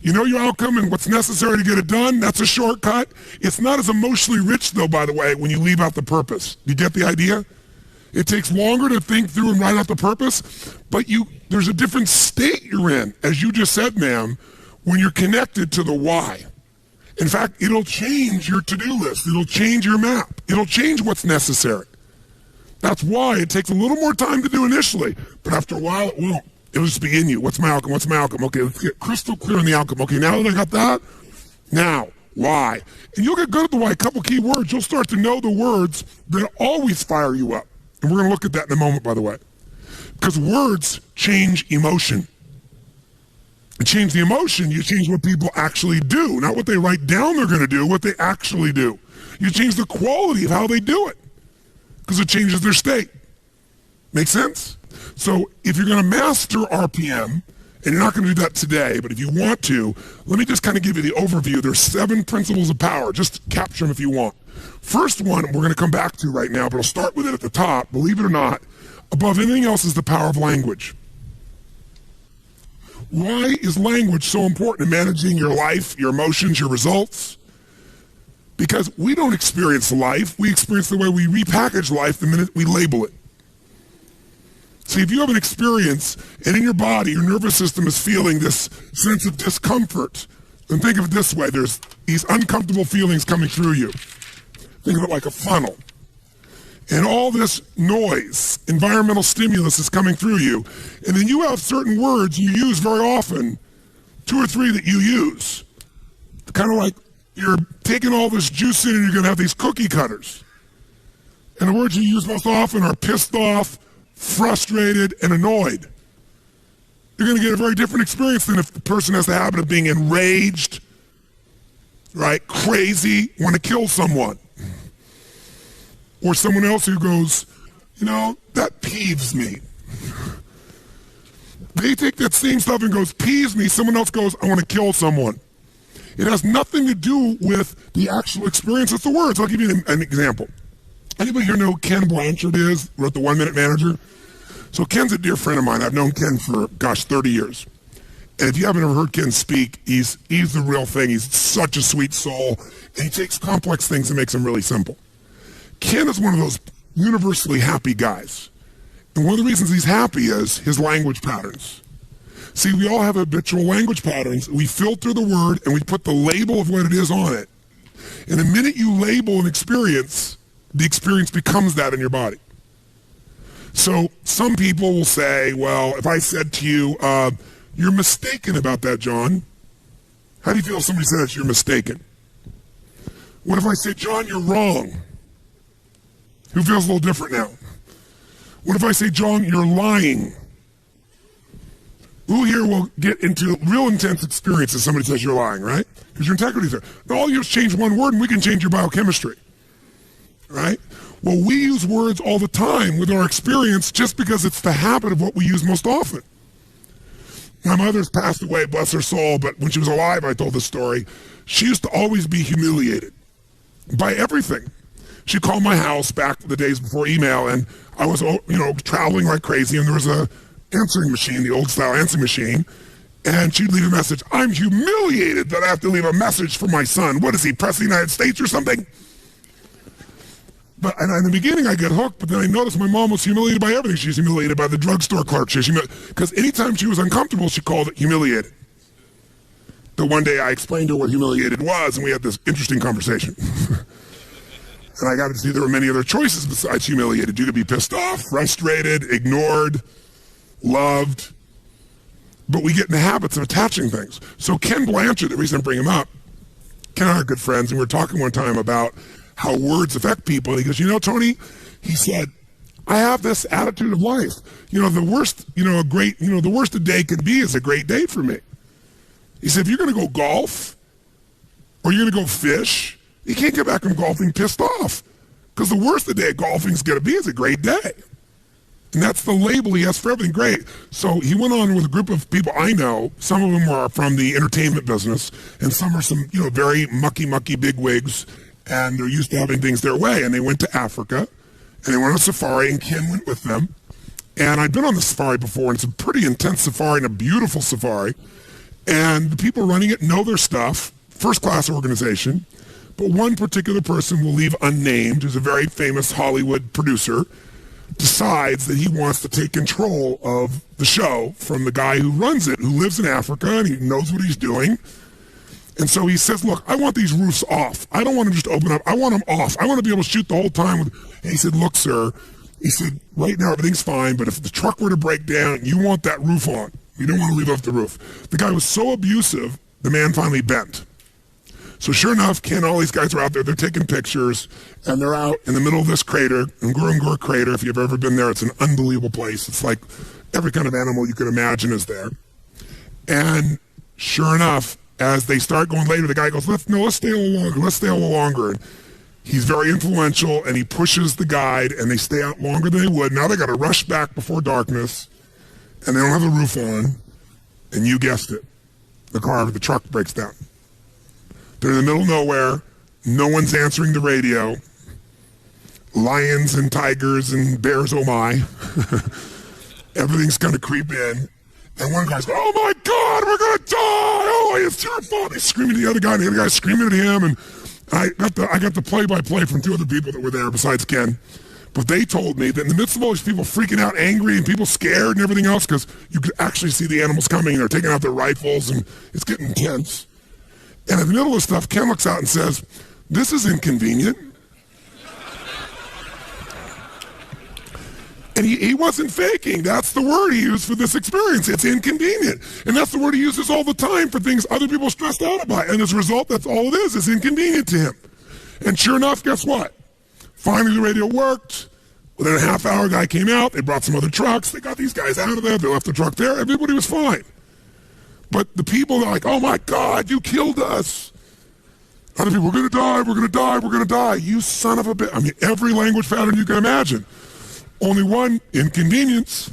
You know your outcome and what's necessary to get it done? That's a shortcut. It's not as emotionally rich, though, by the way, when you leave out the purpose. You get the idea? It takes longer to think through and write out the purpose, but there's a different state you're in, as you just said, ma'am, when you're connected to the why. In fact, it'll change your to-do list. It'll change your map. It'll change what's necessary. That's why it takes a little more time to do initially, but after a while it won't. It'll just be in you. What's my outcome? What's my outcome? Okay, let's get crystal clear on the outcome. Okay, now that I got that, now, why? And you'll get good at the why. A couple key words. You'll start to know the words that always fire you up. And we're going to look at that in a moment, by the way. Because words change emotion. And change the emotion, you change what people actually do. Not what they write down they're going to do, what they actually do. You change the quality of how they do it. Because it changes their state. Make sense? So if you're going to master RPM, and you're not going to do that today, but if you want to, let me just kind of give you the overview. There's 7 principles of power. Just capture them if you want. First one, we're going to come back to right now, but I'll start with it at the top. Believe it or not, above anything else is the power of language. Why is language so important in managing your life, your emotions, your results? Because we don't experience life. We experience the way we repackage life the minute we label it. See, if you have an experience and in your body, your nervous system is feeling this sense of discomfort, then think of it this way. There's these uncomfortable feelings coming through you. Think of it like a funnel. And all this noise, environmental stimulus is coming through you. And then you have certain words you use very often, 2 or 3 that you use. Kind of like you're taking all this juice in and you're going to have these cookie cutters. And the words you use most often are pissed off, frustrated, and annoyed. You're going to get a very different experience than if the person has the habit of being enraged, right, crazy, want to kill someone. Or someone else who goes, you know, that peeves me. They take that same stuff and goes, peeves me. Someone else goes, I want to kill someone. It has nothing to do with the actual experience. It's the words. I'll give you an example. Anybody here know who Ken Blanchard is? Wrote the 1 Minute Manager. So Ken's a dear friend of mine. I've known Ken for, 30 years. And if you haven't ever heard Ken speak, he's the real thing. He's such a sweet soul. And he takes complex things and makes them really simple. Ken is one of those universally happy guys. And one of the reasons he's happy is his language patterns. See, we all have habitual language patterns. We filter the word and we put the label of what it is on it. And the minute you label an experience, the experience becomes that in your body. So some people will say, well, if I said to you, you're mistaken about that, John. How do you feel if somebody says you're mistaken? What if I say, John, you're wrong? Who feels a little different now? What if I say, John, you're lying? Who here will get into real intense experience if somebody says you're lying, right? Because your integrity's there. Now, all you have to change one word and we can change your biochemistry, right? Well, we use words all the time with our experience just because it's the habit of what we use most often. My mother's passed away, bless her soul, but when she was alive, I told this story. She used to always be humiliated by everything. She'd call my house back the days before email, and I was, traveling like crazy, and there was a answering machine, the old style answering machine, and she'd leave a message. I'm humiliated that I have to leave a message for my son. What is he, President of the United States or something? And in the beginning I get hooked, but then I noticed my mom was humiliated by everything. She's humiliated by the drugstore clerk. Because anytime she was uncomfortable, she called it humiliated. The one day I explained to her what humiliated was, and we had this interesting conversation. And I got to see there were many other choices besides humiliated. You could be pissed off, frustrated, ignored, loved. But we get in the habits of attaching things. So Ken Blanchard, the reason I bring him up, Ken and I are good friends, and we were talking one time about how words affect people. And he goes, Tony, he said, I have this attitude of life. The worst, the worst a day could be is a great day for me. He said, if you're going to go golf or you're going to go fish, you can't get back from golfing pissed off. Because the worst a day of golfing is going to be is a great day. And that's the label he has for everything. Great. So he went on with a group of people I know. Some of them are from the entertainment business, and some are some, very mucky bigwigs, and they're used to having things their way. And they went to Africa, and they went on a safari, and Ken went with them. And I'd been on the safari before, and it's a pretty intense safari and a beautiful safari. And the people running it know their stuff, first-class organization. But one particular person we'll leave unnamed, who's a very famous Hollywood producer, decides that he wants to take control of the show from the guy who runs it, who lives in Africa, and he knows what he's doing. And so he says, look, I want these roofs off. I don't want them just open up. I want them off. I want to be able to shoot the whole time. And he said, look, sir, he said, right now everything's fine, but if the truck were to break down, you want that roof on. You don't want to leave off the roof. The guy was so abusive, the man finally bent. So sure enough, Ken, all these guys are out there, they're taking pictures, and they're out in the middle of this crater, Ngorongoro crater. If you've ever been there, it's an unbelievable place. It's like every kind of animal you could imagine is there. And sure enough, as they start going later, the guy goes, let's stay a little longer. And he's very influential, and he pushes the guide, and they stay out longer than they would. Now they got to rush back before darkness, and they don't have the roof on, and you guessed it, the truck breaks down. They're in the middle of nowhere. No one's answering the radio. Lions and tigers and bears, oh my. Everything's going to creep in. And one guy's going, oh my God, we're going to die. Oh, it's your fault. He's screaming at the other guy, and the other guy's screaming at him. And I got the play-by-play from two other people that were there besides Ken. But they told me that in the midst of all these people freaking out, angry, and people scared and everything else, because you could actually see the animals coming, and they're taking out their rifles, and it's getting intense. And in the middle of stuff, Ken looks out and says, this is inconvenient. And he wasn't faking. That's the word he used for this experience. It's inconvenient. And that's the word he uses all the time for things other people are stressed out about. And as a result, that's all it is. It's inconvenient to him. And sure enough, guess what? Finally, the radio worked. Within a half hour, a guy came out. They brought some other trucks. They got these guys out of there. They left the truck there. Everybody was fine. But the people are like, oh my God, you killed us. Other people, we're going to die, we're going to die, we're going to die. You son of a bitch. I mean, every language pattern you can imagine. Only one, inconvenience.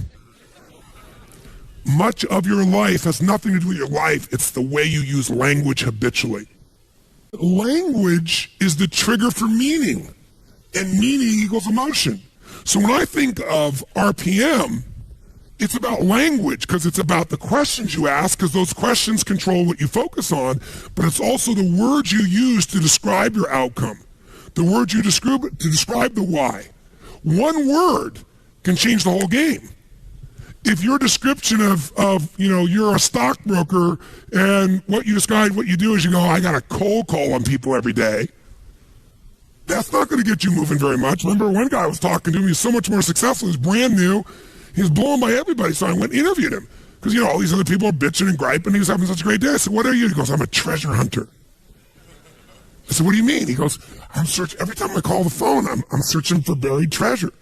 Much of your life has nothing to do with your life. It's the way you use language habitually. Language is the trigger for meaning, and meaning equals emotion. So when I think of RPM, it's about language, because it's about the questions you ask, because those questions control what you focus on, but it's also the words you use to describe your outcome, the words you describe to describe the why. One word can change the whole game. If your description of you're a stockbroker, and what you describe, what you do is you go, I got a cold call on people every day, that's not going to get you moving very much. Remember, one guy I was talking to, he was so much more successful, he's brand new, he was blown by everybody, so I went and interviewed him. Because, all these other people are bitching and griping. He was having such a great day. I said, what are you? He goes, I'm a treasure hunter. I said, what do you mean? He goes, I'm searching, every time I call the phone, I'm searching for buried treasure.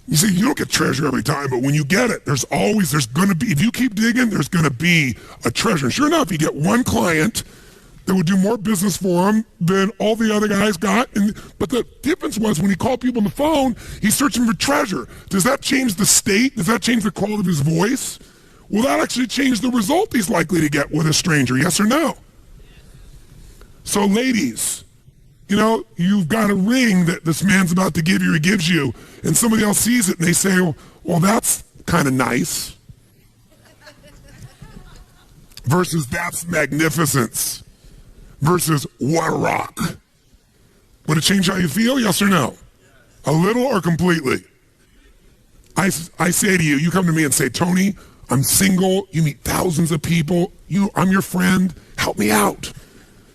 You see, you don't get treasure every time, but when you get it, there's going to be, if you keep digging, there's going to be a treasure. And sure enough, you get one client that would do more business for him than all the other guys got. But the difference was when he called people on the phone, he's searching for treasure. Does that change the state? Does that change the quality of his voice? Will that actually change the result he's likely to get with a stranger? Yes or no? So ladies, you've got a ring that this man's about to give you, he gives you, and somebody else sees it and they say, well, that's kind of nice. Versus that's magnificence. Versus what a rock. Would it change how you feel? Yes or no? A little or completely? I say to you, you come to me and say, Tony, I'm single, you meet thousands of people, I'm your friend, help me out.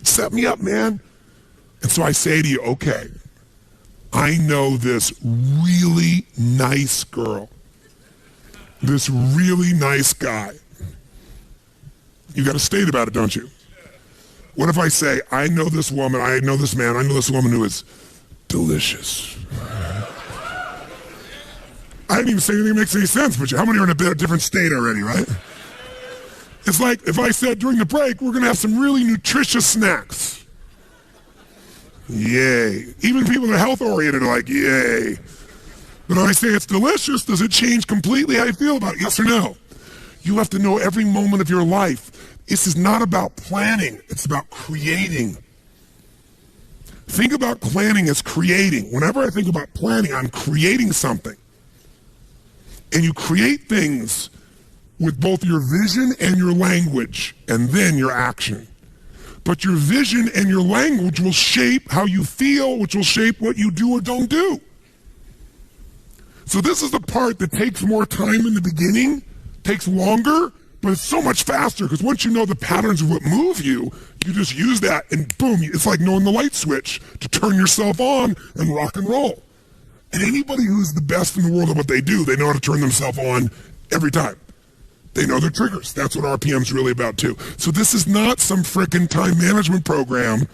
Set me up, man. And so I say to you, okay, I know this really nice girl, this really nice guy. You got a state about it, don't you? What if I say, I know this woman, I know this man, I know this woman who is delicious. I didn't even say anything that makes any sense, but how many are in a bit of different state already, right? It's like if I said during the break, we're going to have some really nutritious snacks. Yay. Even people that are health-oriented are like, yay. But when I say it's delicious, does it change completely how you feel about it? Yes or no? You have to know every moment of your life. This is not about planning. It's about creating. Think about planning as creating. Whenever I think about planning, I'm creating something. And you create things with both your vision and your language, and then your action. But your vision and your language will shape how you feel, which will shape what you do or don't do. So this is the part that takes more time in the beginning, takes longer, but it's so much faster because once you know the patterns of what move you, you just use that and boom, it's like knowing the light switch to turn yourself on and rock and roll. And anybody who's the best in the world at what they do, they know how to turn themselves on every time. They know their triggers. That's what RPM's really about too. So this is not some frickin' time management program.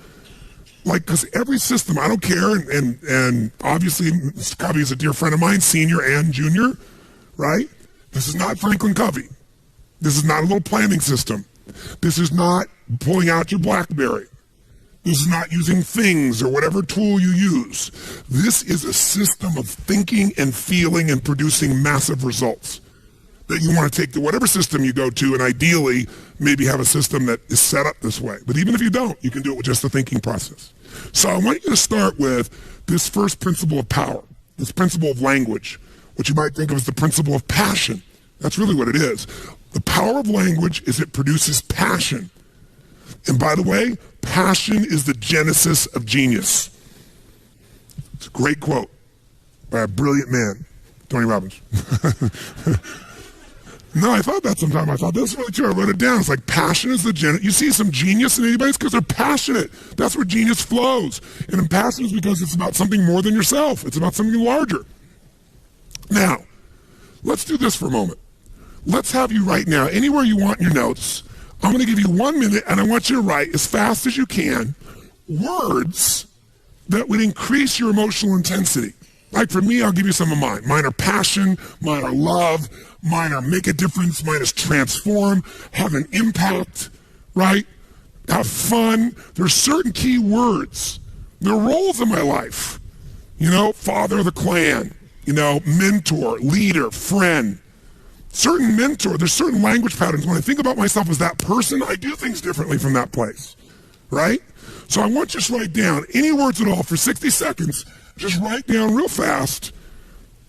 Like, because every system, I don't care, and obviously Mr. Covey is a dear friend of mine, senior and junior, right? This is not Franklin Covey. This is not a little planning system. This is not pulling out your BlackBerry. This is not using things or whatever tool you use. This is a system of thinking and feeling and producing massive results that you want to take to whatever system you go to, and ideally maybe have a system that is set up this way. But even if you don't, you can do it with just the thinking process. So I want you to start with this first principle of power, this principle of language, which you might think of as the principle of passion. That's really what it is. The power of language is it produces passion. And by the way, passion is the genesis of genius. It's a great quote by a brilliant man, Tony Robbins. No, I thought that sometime. I thought this is really true. I wrote it down. It's like passion is the genesis. You see some genius in anybody, it's because they're passionate. That's where genius flows. And passion is because it's about something more than yourself. It's about something larger. Now, let's do this for a moment. Let's have you write now, anywhere you want in your notes. I'm going to give you 1 minute, and I want you to write as fast as you can words that would increase your emotional intensity. Like for me, I'll give you some of mine. Mine are passion, mine are love, mine are make a difference, mine is transform, have an impact, right? Have fun. There's certain key words. There are roles in my life. You know, father of the clan, you know, mentor, leader, friend. Certain mentor, there's certain language patterns. When I think about myself as that person, I do things differently from that place, right? So I want you to write down any words at all for 60 seconds. Just write down real fast,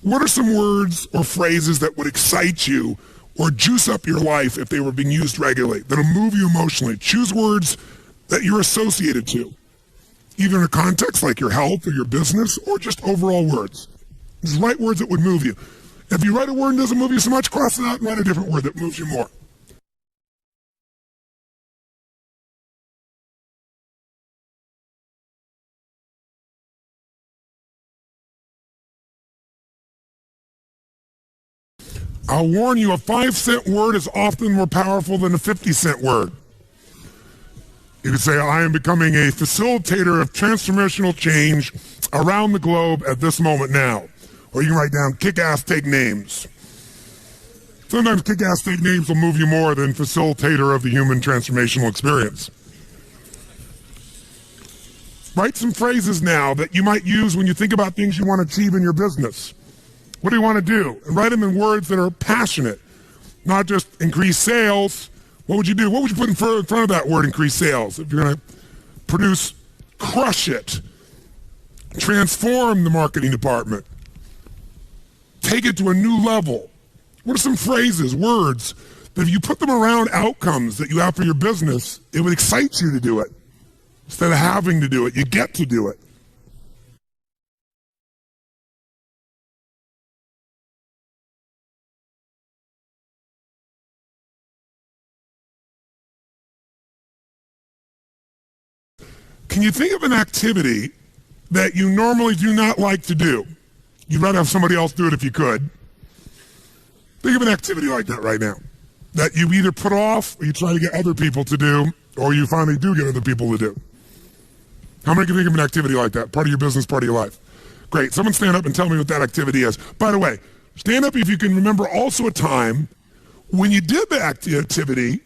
what are some words or phrases that would excite you or juice up your life if they were being used regularly, that'll move you emotionally. Choose words that you're associated to, either in a context like your health or your business or just overall words. Just write words that would move you. If you write a word and doesn't move you so much, cross it out and write a different word that moves you more. I'll warn you, a 5-cent word is often more powerful than a 50-cent word. You could say, I am becoming a facilitator of transformational change around the globe at this moment now. Or you can write down, kick-ass, take names. Sometimes kick-ass, take names will move you more than facilitator of the human transformational experience. Write some phrases now that you might use when you think about things you want to achieve in your business. What do you want to do? And write them in words that are passionate, not just increase sales. What would you do? What would you put in front of that word, increase sales? If you're going to produce, crush it, transform the marketing department, take it to a new level. What are some phrases, words, that if you put them around outcomes that you have for your business, it would excite you to do it. Instead of having to do it, you get to do it. Can you think of an activity that you normally do not like to do? You'd rather have somebody else do it if you could. Think of an activity like that right now, that you either put off or you try to get other people to do, or you finally do get other people to do. How many can think of an activity like that? Part of your business, part of your life. Great. Someone stand up and tell me what that activity is. By the way, Stand up if you can remember also a time when you did the activity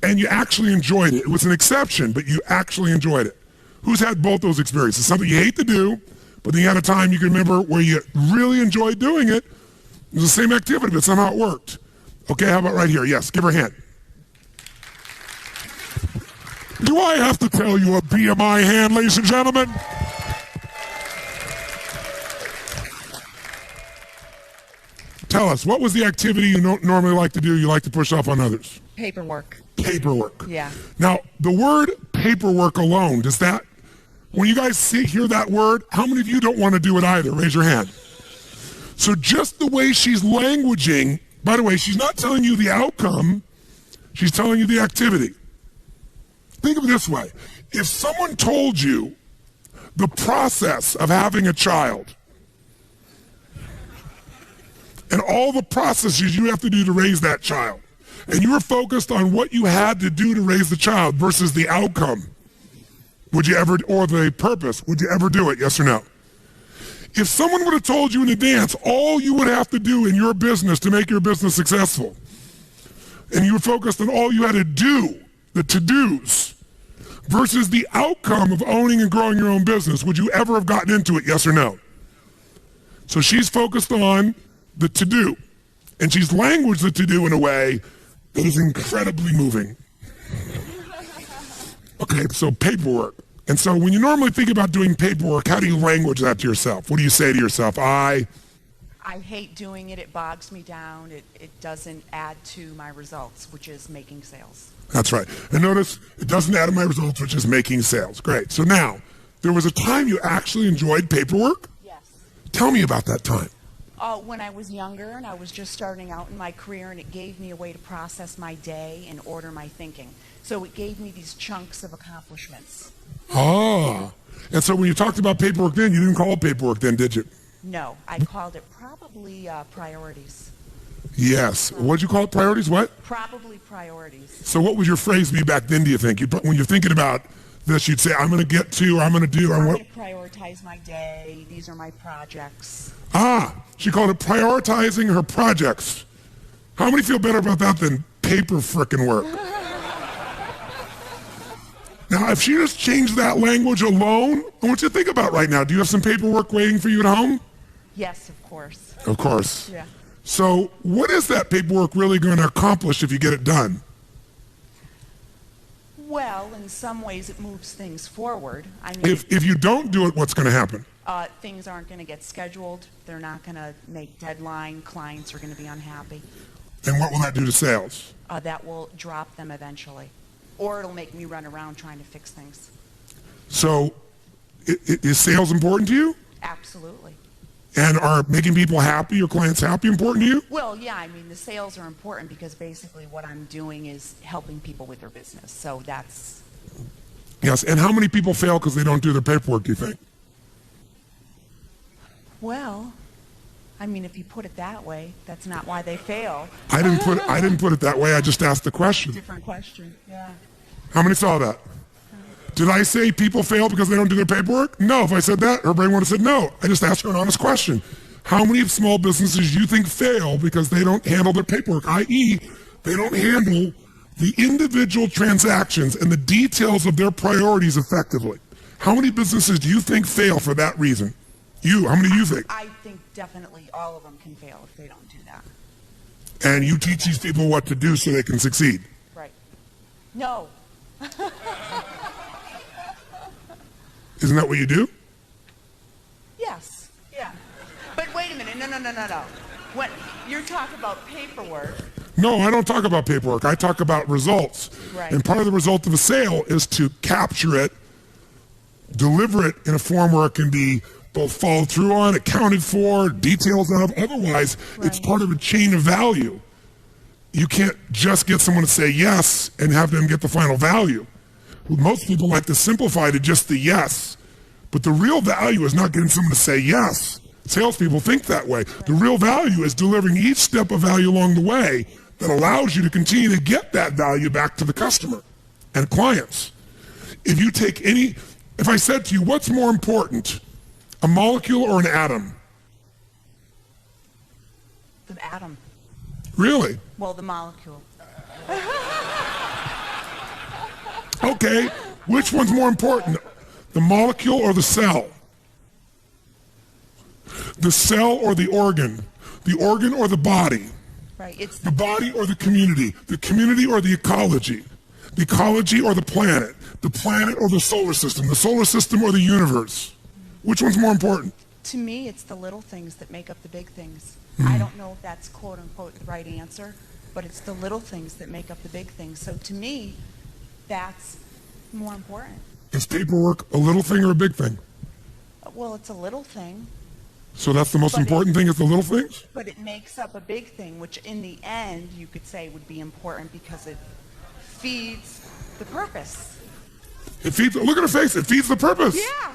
and you actually enjoyed it. It was an exception, but you actually enjoyed it. Who's had both those experiences? Something you hate to do, but then you had a time you can remember where you really enjoyed doing it. It was the same activity, but somehow it worked. Okay, how about right here? Yes, give her a hand. Do I have to tell you a BMI hand, ladies and gentlemen? Tell us, what was the activity you normally like to do, you like to push off on others? Paperwork. Paperwork. Yeah. Now, the word paperwork alone, does that, when you guys hear that word, how many of you don't want to do it either? Raise your hand. So just the way she's languaging, by the way, she's not telling you the outcome, she's telling you the activity. Think of it this way. If someone told you the process of having a child and all the processes you have to do to raise that child, and you were focused on what you had to do to raise the child versus the outcome, would you ever, or the purpose, would you ever do it, yes or no? If someone would have told you in advance all you would have to do in your business to make your business successful, and you were focused on all you had to do, the to-dos, versus the outcome of owning and growing your own business, would you ever have gotten into it, yes or no? So she's focused on the to-do, and she's languaged the to-do in a way that is incredibly moving. Okay, so paperwork. And so when you normally think about doing paperwork, how do you language that to yourself? What do you say to yourself? I hate doing it. It bogs me down. It doesn't add to my results, which is making sales. That's right. And notice, it doesn't add to my results, which is making sales. Great. So now, there was a time you actually enjoyed paperwork? Yes. Tell me about that time. When I was younger and I was just starting out in my career, and it gave me a way to process my day and order my thinking. So it gave me these chunks of accomplishments. Ah. And so when you talked about paperwork then, you didn't call it paperwork then, did you? No, I called it probably priorities. Yes. What did you call it? Priorities? What? Probably priorities. So what would your phrase be back then, do you think? When you're thinking about this, you'd say, I'm going to get to, or I'm going to do, or I'm what? going to prioritize my day. These are my projects. Ah, she called it prioritizing her projects. How many feel better about that than paper frickin' work? Now, if she just changed that language alone, I want you to think about right now. Do you have some paperwork waiting for you at home? Yes, of course. Of course. Yeah. So what is that paperwork really going to accomplish if you get it done? Well, in some ways it moves things forward. I mean, If you don't do it, what's going to happen? things aren't going to get scheduled. They're not going to make deadline. Clients are going to be unhappy. And what will that do to sales? That will drop them eventually. Or it'll make me run around trying to fix things. So is sales important to you? Absolutely. And are making people happy, your clients happy, important to you? Well, yeah, I mean, the sales are important because basically what I'm doing is helping people with their business. So that's... Yes, and how many people fail because they don't do their paperwork, do you think? Well, I mean, if you put it that way, that's not why they fail. I didn't put it that way. I just asked the question. Different question, yeah. How many saw that? Did I say people fail because they don't do their paperwork? No. If I said that, her brain would have said no. I just asked her an honest question. How many small businesses do you think fail because they don't handle their paperwork, i.e., they don't handle the individual transactions and the details of their priorities effectively? How many businesses do you think fail for that reason? How many do you think? I think definitely all of them can fail if they don't do that. And you teach these people what to do so they can succeed? Right. No. Isn't that what you do? Yes. Yeah. But wait a minute. No. When you're talking about paperwork. No, I don't talk about paperwork. I talk about results. Right. And part of the result of a sale is to capture it, deliver it in a form where it can be both followed through on, accounted for, details of. Otherwise, it's part of a chain of value. You can't just get someone to say yes and have them get the final value. Most people like to simplify to just the yes. But the real value is not getting someone to say yes. Salespeople think that way. The real value is delivering each step of value along the way that allows you to continue to get that value back to the customer and clients. If I said to you, what's more important, a molecule or an atom? The atom. Really? Well, the molecule. Okay, which one's more important? The molecule or the cell? The cell or the organ? The organ or the body? Right. It's The body or the community or the ecology or the planet or the solar system or the universe. Which one's more important? To me, it's the little things that make up the big things. I don't know if that's quote unquote the right answer, but it's the little things that make up the big things. So to me, that's more important. Is paperwork a little thing or a big thing? Well, it's a little thing, So that's the most But important thing is the little things? but it makes up a big thing, which in the end you could say would be important because it feeds the purpose. It feeds, look at her face, it feeds the purpose. Yeah.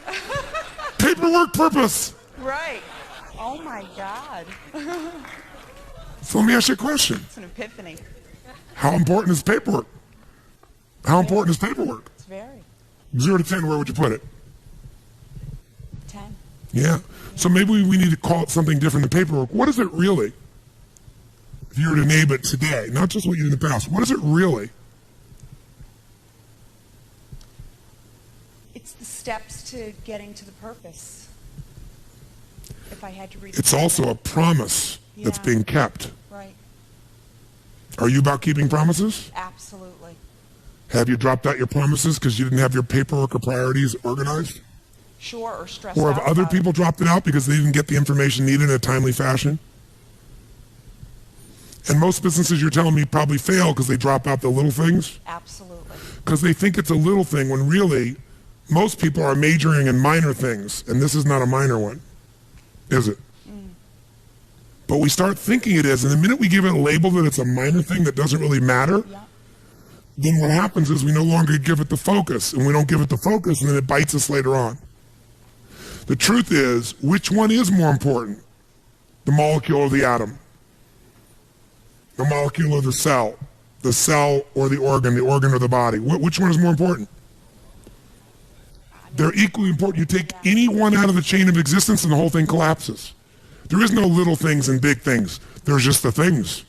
Paperwork purpose. Right. Oh my God. So let me ask you a question. It's an epiphany. How important is paperwork? How important is paperwork? It's very. 0 to 10, where would you put it? 10. Yeah. So maybe we need to call it something different than paperwork. What is it really? If you were to name it today, not just what you did in the past, what is it really? It's the steps to getting to the purpose. If I had to read It's also a promise that's Yeah. being kept. Right. Are you about keeping promises? Absolutely. Have you dropped out your promises because you didn't have your paperwork or priorities organized? Sure, or stressed Or out have other about it. people dropped it out because they didn't get the information needed in a timely fashion? And most businesses, you're telling me, probably fail because they drop out the little things? Absolutely. Because they think it's a little thing when really most people are majoring in minor things, and this is not a minor one, is it? But we start thinking it is, and the minute we give it a label that it's a minor thing that doesn't really matter, Yeah. then what happens is we no longer give it the focus, and we don't give it the focus, and then it bites us later on. The truth is, which one is more important? The molecule or the atom? The molecule or the cell or the organ or the body? Which one is more important? They're equally important. You take any one out of the chain of existence and the whole thing collapses. There is no little things and big things. There's just the things.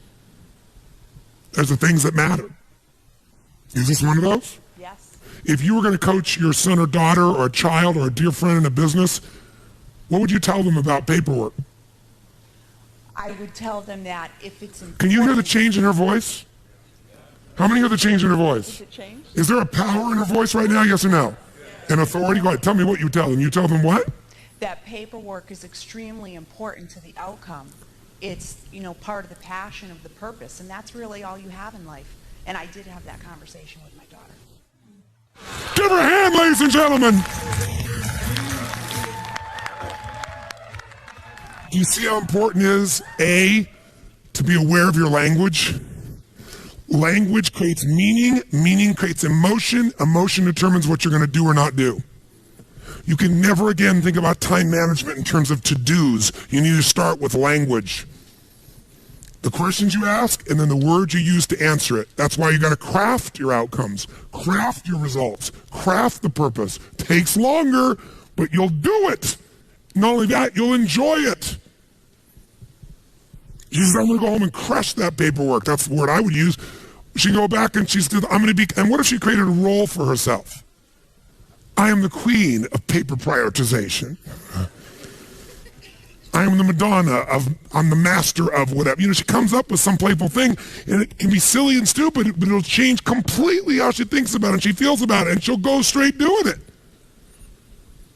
There's the things that matter. Is this one of those? Yes. If you were going to coach your son or daughter or a child or a dear friend in a business, what would you tell them about paperwork? I would tell them that if it's important. Can you hear the change in her voice? How many hear the change in her voice? Is it changed? Is there a power in her voice right now, yes or no? An authority? Go ahead, tell me what you tell them. You tell them what? That paperwork is extremely important to the outcome. It's, part of the passion of the purpose, and that's really all you have in life. And I did have that conversation with my daughter. Give her a hand, ladies and gentlemen. Do you see how important it is, A, to be aware of your language? Language creates meaning, meaning creates emotion, emotion determines what you're going to do or not do. You can never again think about time management in terms of to-dos. You need to start with language. The questions you ask and then the words you use to answer it. That's why you got to craft your outcomes, craft your results, craft the purpose. Takes longer, but you'll do it. Not only that, you'll enjoy it. She says, I'm going to go home and crush that paperwork. That's the word I would use. She go back and she said, I'm going to be, and what if she created a role for herself? I am the queen of paper prioritization. I am the Madonna of, I'm the master of whatever. She comes up with some playful thing, and it can be silly and stupid, but it'll change completely how she thinks about it and she feels about it, and she'll go straight doing it.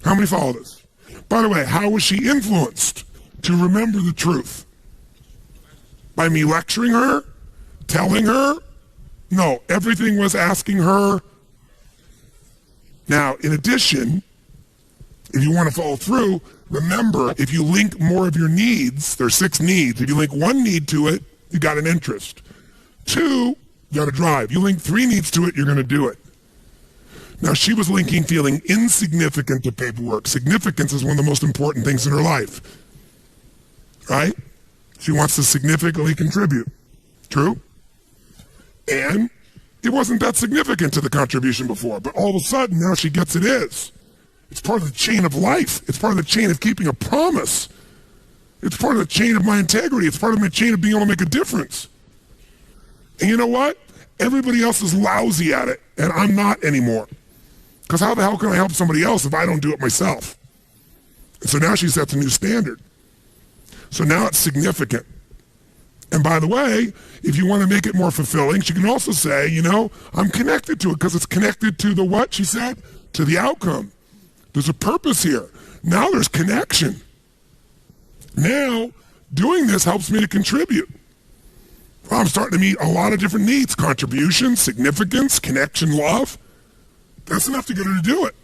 How many follow this? By the way, how was she influenced to remember the truth? By me lecturing her? Telling her? No, everything was asking her. Now, in addition, if you want to follow through, remember, if you link more of your needs, there's 6 needs. If you link 1 need to it, you got an interest. 2, you got a drive. You link 3 needs to it, you're going to do it. Now, she was linking feeling insignificant to paperwork. Significance is one of the most important things in her life. Right? She wants to significantly contribute. True? And it wasn't that significant to the contribution before, but all of a sudden, now she gets it is. It's part of the chain of life. It's part of the chain of keeping a promise. It's part of the chain of my integrity. It's part of my chain of being able to make a difference. And you know what? Everybody else is lousy at it, and I'm not anymore. Because how the hell can I help somebody else if I don't do it myself? And so now she sets a new standard. So now it's significant. And by the way, if you want to make it more fulfilling, she can also say, you know, I'm connected to it because it's connected to the what, she said? To the outcome. There's a purpose here. Now there's connection. Now, doing this helps me to contribute. Well, I'm starting to meet a lot of different needs. Contribution, significance, connection, love. That's enough to get her to do it.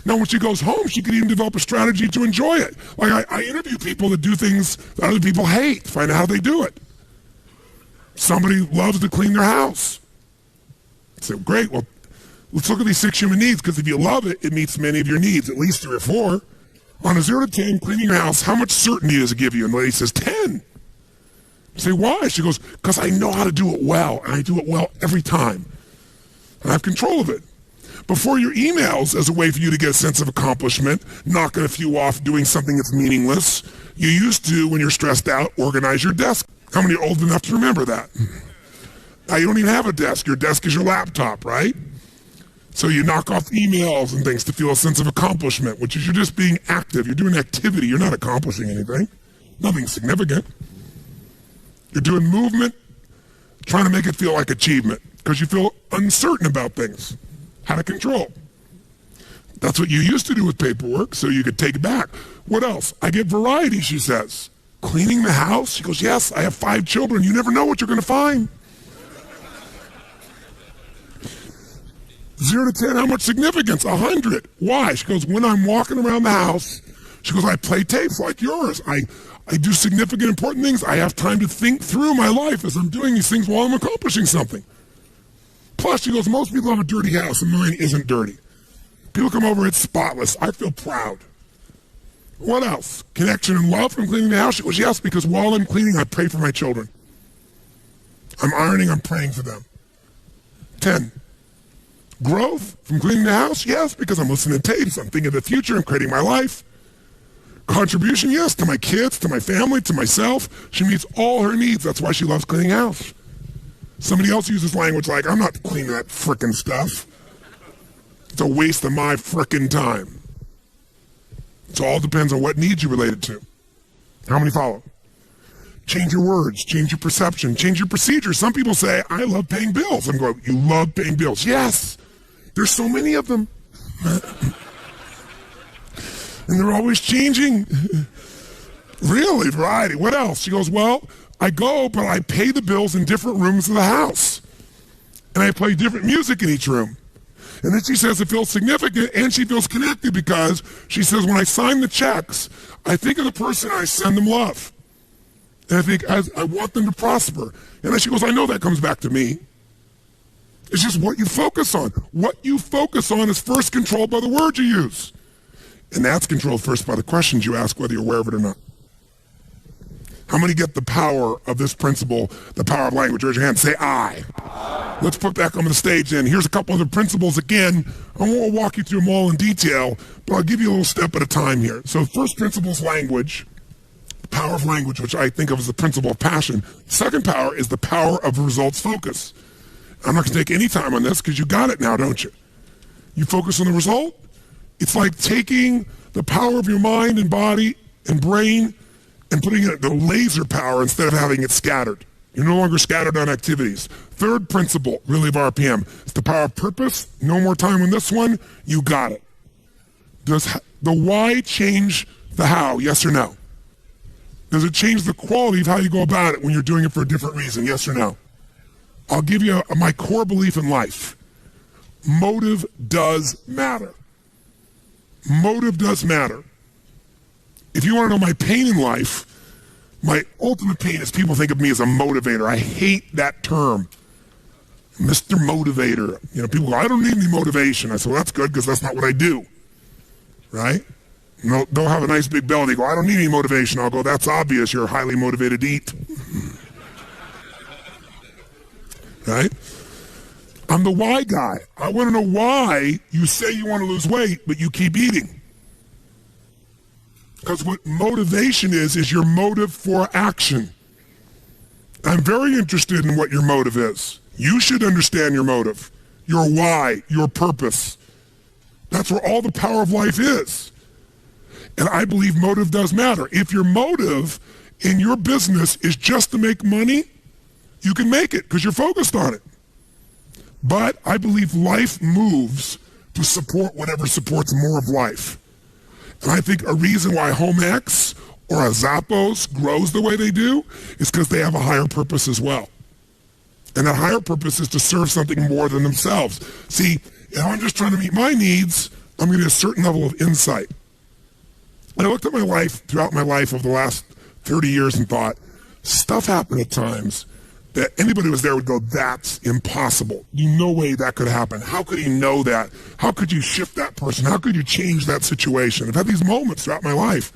Now, when she goes home, she can even develop a strategy to enjoy it. Like, I interview people that do things that other people hate, find out how they do it. Somebody loves to clean their house. I say, great, well, let's look at these 6 human needs, because if you love it, it meets many of your needs, at least 3 or 4. On a 0 to 10, cleaning your house, how much certainty does it give you? And the lady says, 10. I say, why? She goes, because I know how to do it well, and I do it well every time. And I have control of it. Before your emails, as a way for you to get a sense of accomplishment, knocking a few off, doing something that's meaningless, you used to, when you're stressed out, organize your desk. How many are old enough to remember that? Now you don't even have a desk. Your desk is your laptop, right? So you knock off emails and things to feel a sense of accomplishment, which is you're just being active. You're doing activity. You're not accomplishing anything. Nothing significant. You're doing movement, trying to make it feel like achievement because you feel uncertain about things. Out of control. That's what you used to do with paperwork, so you could take it back. What else? I get variety, she says. Cleaning the house? She goes, yes, I have 5 children. You never know what you're going to find. 0 to 10, how much significance? 100. Why? She goes, when I'm walking around the house, she goes, I play tapes like yours. I do significant, important things. I have time to think through my life as I'm doing these things while I'm accomplishing something. Plus, she goes, most people have a dirty house, and mine isn't dirty. People come over, it's spotless. I feel proud. What else? Connection and love from cleaning the house? She goes, yes, because while I'm cleaning, I pray for my children. I'm ironing, I'm praying for them. 10. Growth from cleaning the house? Yes, because I'm listening to tapes. I'm thinking of the future. I'm creating my life. Contribution? Yes, to my kids, to my family, to myself. She meets all her needs. That's why she loves cleaning house. Somebody else uses language like, I'm not cleaning that frickin' stuff. It's a waste of my frickin' time. It all depends on what needs you related to. How many follow? Change your words, change your perception, change your procedure. Some people say, I love paying bills. I'm going, you love paying bills? Yes. There's so many of them. And they're always changing. Really, variety. What else? She goes, well, I go, but I pay the bills in different rooms of the house. And I play different music in each room. And then she says it feels significant and she feels connected because she says when I sign the checks, I think of the person and I send them love. And I think I want them to prosper. And then she goes, I know that comes back to me. It's just what you focus on. What you focus on is first controlled by the words you use. And that's controlled first by the questions you ask, whether you're aware of it or not. How many get the power of this principle, the power of language? Raise your hand. Say I. Let's put back on the stage then. Here's a couple other principles again. I won't walk you through them all in detail, but I'll give you a little step at a time here. So first principle is language. The power of language, which I think of as the principle of passion. Second power is the power of results focus. I'm not going to take any time on this because you got it now, don't you? You focus on the result. It's like taking the power of your mind and body and brain and putting it the laser power instead of having it scattered. You're no longer scattered on activities. Third principle, really, of RPM, is the power of purpose. No more time on this one. You got it. Does the why change the how? Yes or no? Does it change the quality of how you go about it when you're doing it for a different reason? Yes or no? I'll give you my core belief in life. Motive does matter. Motive does matter. If you want to know my pain in life, my ultimate pain is people think of me as a motivator. I hate that term. Mr. Motivator. You know, people go, I don't need any motivation. I say, well, that's good because that's not what I do. Right? And they'll have a nice big belly. They go, I don't need any motivation. I'll go, that's obvious. You're highly motivated to eat. Right? I'm the why guy. I want to know why you say you want to lose weight, but you keep eating. Because what motivation is your motive for action. I'm very interested in what your motive is. You should understand your motive, your why, your purpose. That's where all the power of life is. And I believe motive does matter. If your motive in your business is just to make money, you can make it because you're focused on it. But I believe life moves to support whatever supports more of life. And I think a reason why HomeX or a Zappos grows the way they do is because they have a higher purpose as well. And that higher purpose is to serve something more than themselves. See, if I'm just trying to meet my needs, I'm going to get a certain level of insight. And I looked at my life, throughout my life over the last 30 years and thought, stuff happened at times that anybody who was there would go, that's impossible. No way that could happen. How could he know that? How could you shift that person? How could you change that situation? I've had these moments throughout my life.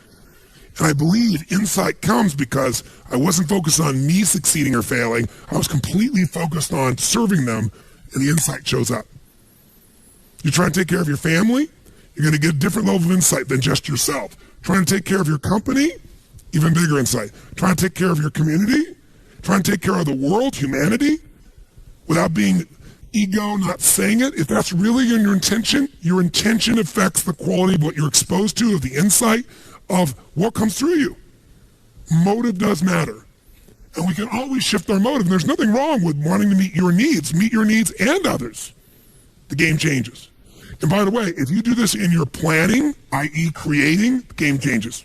And I believe insight comes because I wasn't focused on me succeeding or failing. I was completely focused on serving them, and the insight shows up. You try and take care of your family, you're going to get a different level of insight than just yourself. Trying to take care of your company, even bigger insight. Trying to take care of your community, trying to take care of the world, humanity, without being ego, not saying it. If that's really your intention affects the quality of what you're exposed to, of the insight, of what comes through you. Motive does matter. And we can always shift our motive. And there's nothing wrong with wanting to meet your needs and others. The game changes. And by the way, if you do this in your planning, i.e. creating, the game changes.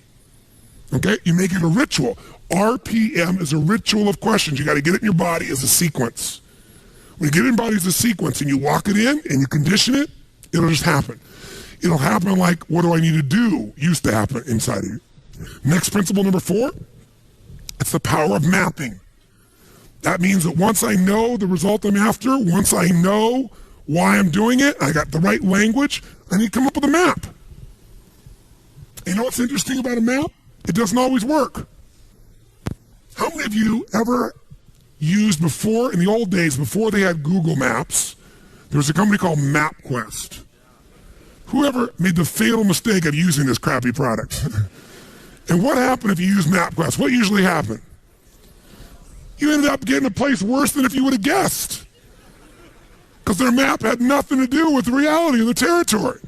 Okay? You make it a ritual. RPM is a ritual of questions. You got to get it in your body as a sequence. When you get it in your body as a sequence and you lock it in and you condition it, it'll just happen. It'll happen like, what do I need to do, used to happen inside of you. Next principle, number 4, it's the power of mapping. That means that once I know the result I'm after, once I know why I'm doing it, I got the right language, I need to come up with a map. You know what's interesting about a map? It doesn't always work. How many of you ever used before, in the old days, before they had Google Maps, there was a company called MapQuest? Whoever made the fatal mistake of using this crappy product? And what happened if you use MapQuest? What usually happened? You ended up getting a place worse than if you would have guessed. Because their map had nothing to do with the reality of the territory.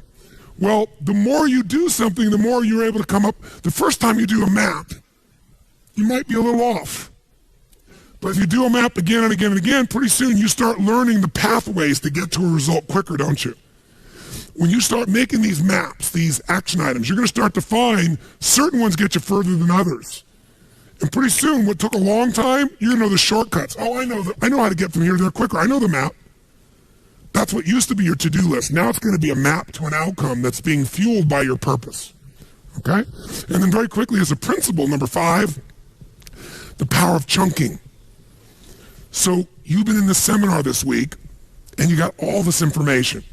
Well, the more you do something, the more you're able to come up. The first time you do a map, you might be a little off. But if you do a map again and again and again, pretty soon you start learning the pathways to get to a result quicker, don't you? When you start making these maps, these action items, you're going to start to find certain ones get you further than others. And pretty soon, what took a long time, you're going to know the shortcuts. Oh, I know how to get from here to there quicker. I know the map. That's what used to be your to-do list. Now it's going to be a map to an outcome that's being fueled by your purpose. Okay? And then very quickly, as a principle, number 5, the power of chunking. So you've been in this seminar this week, and you got all this information.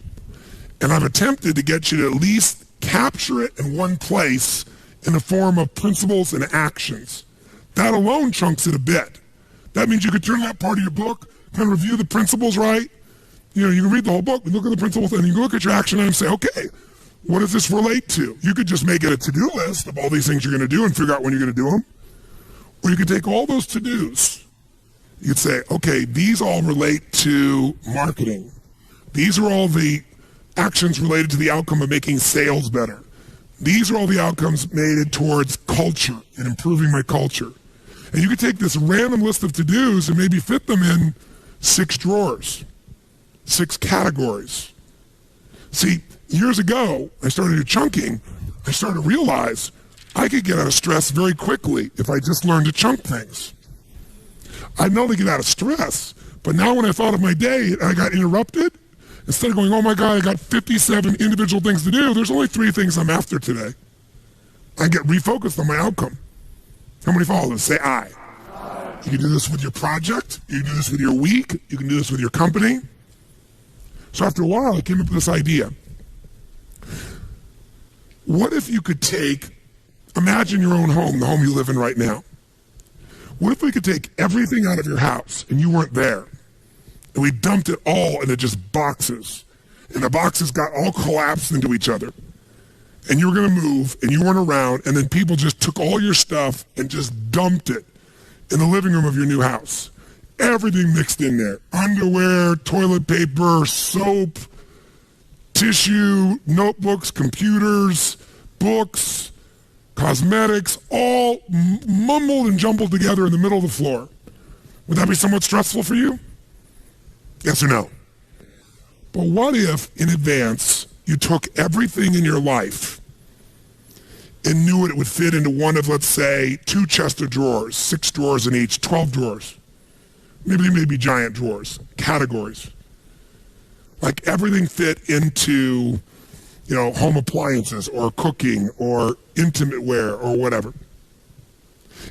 And I've attempted to get you to at least capture it in one place in the form of principles and actions. That alone chunks it a bit. That means you could turn that part of your book, kind of review the principles, right? You know, you can read the whole book, look at the principles, and you can look at your action and say, okay, what does this relate to? You could just make it a to-do list of all these things you're going to do and figure out when you're going to do them. Or you could take all those to-dos. You could say, okay, these all relate to marketing. These are all the actions related to the outcome of making sales better. These are all the outcomes made towards culture and improving my culture. And you could take this random list of to-dos and maybe fit them in 6 drawers, 6 categories. See, years ago, I started do chunking. I started to realize I could get out of stress very quickly if I just learned to chunk things. I'd not only get out of stress, but now when I thought of my day and I got interrupted, instead of going, oh my God, I got 57 individual things to do, there's only 3 things I'm after today. I get refocused on my outcome. How many follow this? Say I. You can do this with your project. You can do this with your week. You can do this with your company. So after a while, I came up with this idea. What if you could imagine your own home, the home you live in right now. What if we could take everything out of your house and you weren't there? And we dumped it all into just boxes. And the boxes got all collapsed into each other. and you were going to move and you weren't around, and then people just took all your stuff and just dumped it in the living room of your new house. Everything mixed in there. Underwear, toilet paper, soap, tissue, notebooks, computers, books, cosmetics, all mumbled and jumbled together in the middle of the floor. Would that be somewhat stressful for you? Yes or no? But what if, in advance, you took everything in your life and knew it would fit into one of, let's say, 2 chests of drawers, 6 drawers in each, 12 drawers. Maybe they may be giant drawers, categories. Like everything fit into, home appliances or cooking or intimate wear or whatever.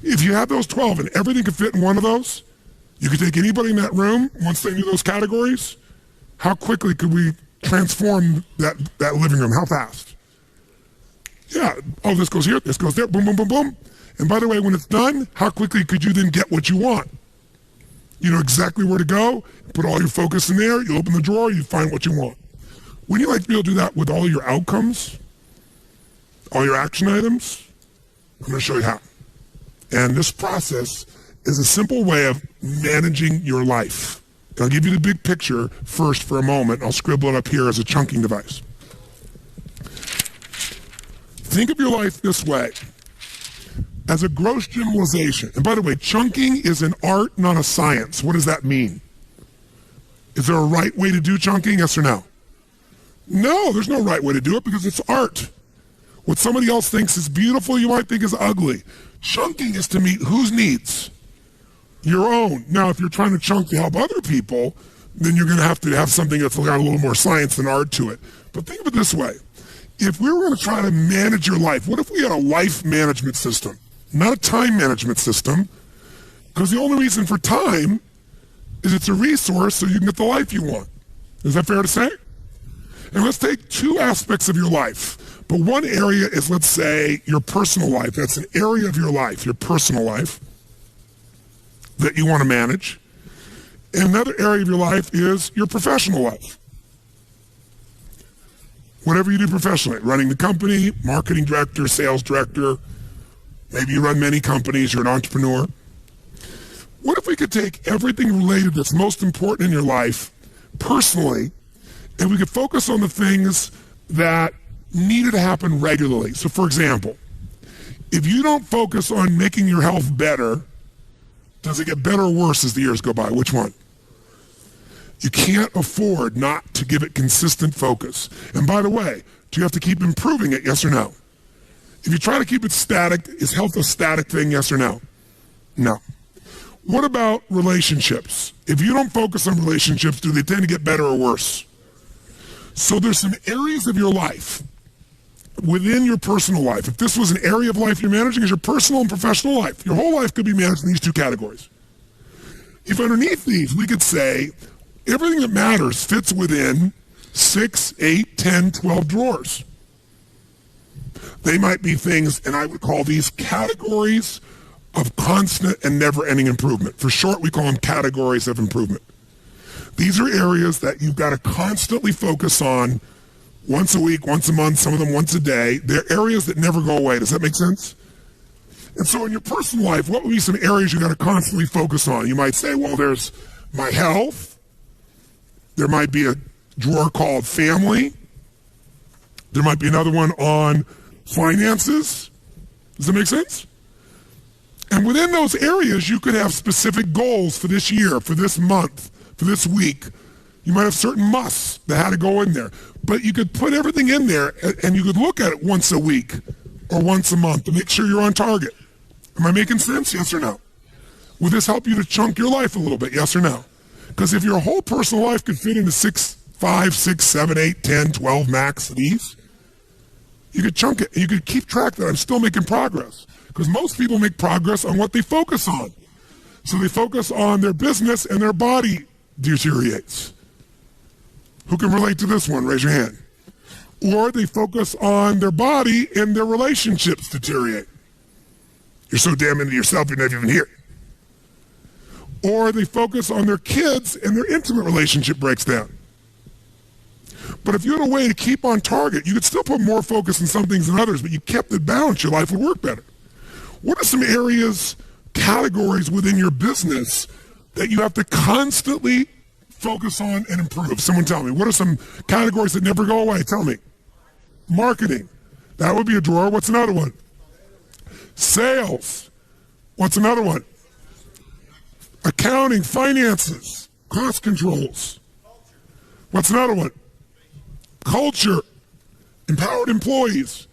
If you had those 12 and everything could fit in one of those, you could take anybody in that room, once they knew those categories, how quickly could we transform that living room? How fast? Yeah, oh, this goes here, this goes there, boom, boom, boom, boom. And by the way, when it's done, how quickly could you then get what you want? You know exactly where to go, put all your focus in there, you open the drawer, you find what you want. Wouldn't you like to be able to do that with all your outcomes? All your action items? I'm going to show you how. And this process is a simple way of managing your life. And I'll give you the big picture first for a moment. I'll scribble it up here as a chunking device. Think of your life this way, as a gross generalization. And by the way, chunking is an art, not a science. What does that mean? Is there a right way to do chunking, yes or no? No, there's no right way to do it because it's art. What somebody else thinks is beautiful, you might think is ugly. Chunking is to meet whose needs? Your own. Now, if you're trying to chunk to help other people, then you're going to have something that's got a little more science than art to it. But think of it this way. If we were going to try to manage your life, what if we had a life management system, not a time management system? Because the only reason for time is it's a resource so you can get the life you want. Is that fair to say? And let's take 2 aspects of your life. But one area is, let's say, your personal life. That's an area of your life, your personal life, that you want to manage. And another area of your life is your professional life. Whatever you do professionally, running the company, marketing director, sales director, maybe you run many companies, you're an entrepreneur. What if we could take everything related that's most important in your life personally, and we could focus on the things that needed to happen regularly? So for example, if you don't focus on making your health better, does it get better or worse as the years go by? Which one? You can't afford not to give it consistent focus. And by the way, do you have to keep improving it, yes or no? If you try to keep it static, is health a static thing, yes or no? No. What about relationships? If you don't focus on relationships, do they tend to get better or worse? So there's some areas of your life within your personal life. If this was an area of life you're managing, is your personal and professional life. Your whole life could be managed in these 2 categories. If underneath these, we could say everything that matters fits within 6, 8, 10, 12 drawers. They might be things, and I would call these categories of constant and never-ending improvement. For short, we call them categories of improvement. These are areas that you've got to constantly focus on once a week, once a month, some of them once a day. They're areas that never go away. Does that make sense? And so in your personal life, what would be some areas you got to constantly focus on? You might say, well, there's my health. There might be a drawer called family. There might be another one on finances. Does that make sense? And within those areas, you could have specific goals for this year, for this month, for this week. You might have certain musts that had to go in there. But you could put everything in there and you could look at it once a week or once a month to make sure you're on target. Am I making sense? Yes or no? Will this help you to chunk your life a little bit? Yes or no? Because if your whole personal life could fit into 5, 6, 7, 8, 10, 12 max of these, you could chunk it and you could keep track that I'm still making progress. Because most people make progress on what they focus on. So they focus on their business and their body deteriorates. Who can relate to this one? Raise your hand. Or they focus on their body and their relationships deteriorate. You're so damn into yourself you're not even here. Or they focus on their kids and their intimate relationship breaks down. But if you had a way to keep on target, you could still put more focus on some things than others, but you kept it balanced, your life would work better. What are some areas, categories within your business that you have to constantly focus on and improve? Someone tell me. What are some categories that never go away? Tell me. Marketing. That would be a drawer. What's another one? Sales. What's another one? Accounting, finances, cost controls. What's another one? Culture, empowered employees.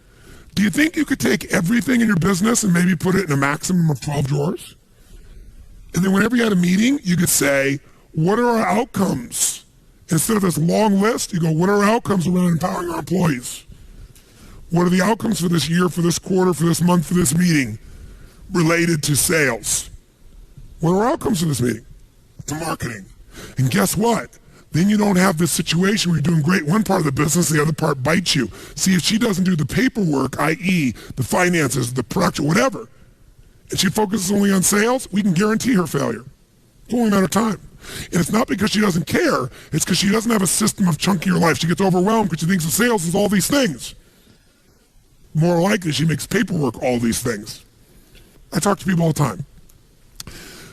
Do you think you could take everything in your business and maybe put it in a maximum of 12 drawers? And then whenever you had a meeting, you could say, what are our outcomes? Instead of this long list, you go, what are our outcomes around empowering our employees? What are the outcomes for this year, for this quarter, for this month, for this meeting related to sales? What are our outcomes for this meeting? To marketing. And guess what? Then you don't have this situation where you're doing great one part of the business, the other part bites you. See, if she doesn't do the paperwork, i.e. the finances, the production, whatever, and she focuses only on sales, we can guarantee her failure. It's only a matter of time. And it's not because she doesn't care, it's because she doesn't have a system of chunkier life. She gets overwhelmed because she thinks of sales is all these things. More likely, she makes paperwork all these things. I talk to people all the time.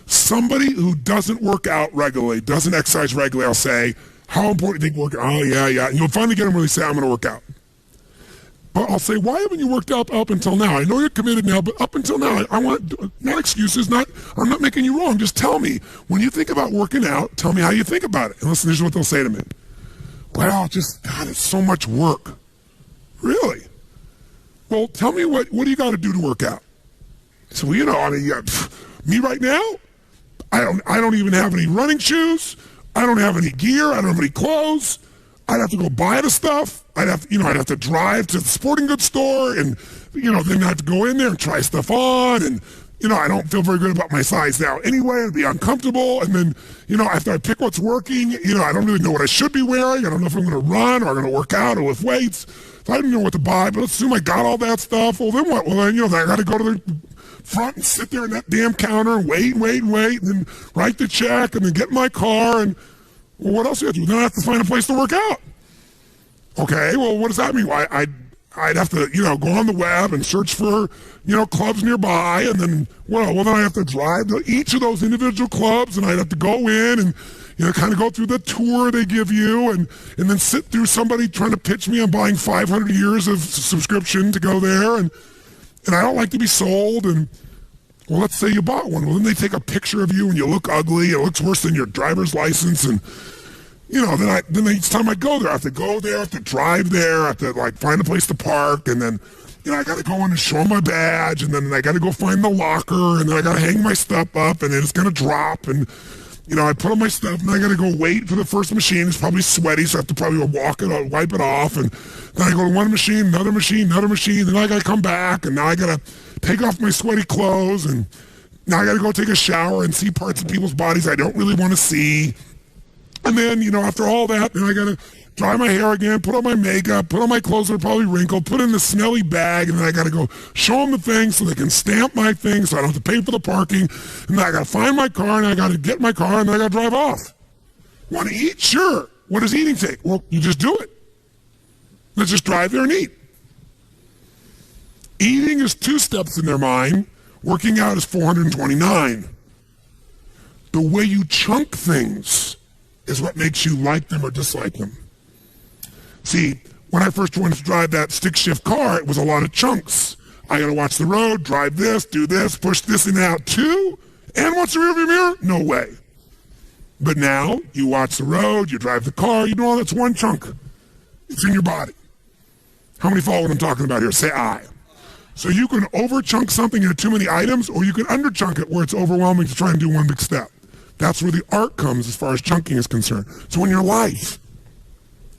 Somebody who doesn't work out regularly, doesn't exercise regularly, I'll say, how important do you think work out? Oh, yeah. And you'll finally get them really say, I'm going to work out. But I'll say, why haven't you worked out up until now? I know you're committed now, but up until now, I want, not excuses, I'm not making you wrong. Just tell me, when you think about working out, tell me how you think about it. And listen, this is what they'll say to me. Well, God, it's so much work. Really? Well, tell me what do you got to do to work out? So, well, me right now, I don't even have any running shoes. I don't have any gear. I don't have any clothes. I'd have to go buy the stuff. I'd have to drive to the sporting goods store and, then I have to go in there and try stuff on. And, I don't feel very good about my size now anyway. It'd be uncomfortable. And then, after I pick what's working, I don't really know what I should be wearing. I don't know if I'm going to run or I'm going to work out or lift weights. So I don't know what to buy, but let's assume I got all that stuff. Well, then what? Well, then, I got to go to the front and sit there in that damn counter and wait, and then write the check and then get in my car. And, well, what else do you have to do? Then I have to find a place to work out. Okay, well, what does that mean? Well, I'd have to, go on the web and search for, clubs nearby. And then, then I have to drive to each of those individual clubs and I'd have to go in and, kind of go through the tour they give you and then sit through somebody trying to pitch me on buying 500 years of subscription to go there. And I don't like to be sold. And, well, let's say you bought one. Well, then they take a picture of you and you look ugly. It looks worse than your driver's license. And, then each time I go there, I have to go there, I have to drive there, I have to, find a place to park. And then, I got to go in and show my badge. And then I got to go find the locker. And then I got to hang my stuff up. And then it's going to drop. And, I put on my stuff and I got to go wait for the first machine. It's probably sweaty, so I have to probably walk it, wipe it off. And then I go to one machine, another machine. Then I got to come back. And now I got to take off my sweaty clothes. And now I got to go take a shower and see parts of people's bodies I don't really want to see. And then, after all that, then I got to dry my hair again, put on my makeup, put on my clothes that are probably wrinkled, put in the smelly bag, and then I got to go show them the thing so they can stamp my thing so I don't have to pay for the parking. And then I got to find my car, and I got to get my car, and then I got to drive off. Want to eat? Sure. What does eating take? Well, you just do it. Let's just drive there and eat. Eating is 2 steps in their mind. Working out is 429. The way you chunk things is what makes you like them or dislike them. See, when I first wanted to drive that stick shift car, it was a lot of chunks. I got to watch the road, drive this, do this, push this and out too, and watch the rearview mirror? No way. But now, you watch the road, you drive the car, you do all that's one chunk. It's in your body. How many follow what I'm talking about here? Say aye. So you can over-chunk something into too many items, or you can under-chunk it where it's overwhelming to try and do one big step. That's where the art comes as far as chunking is concerned. So in your life,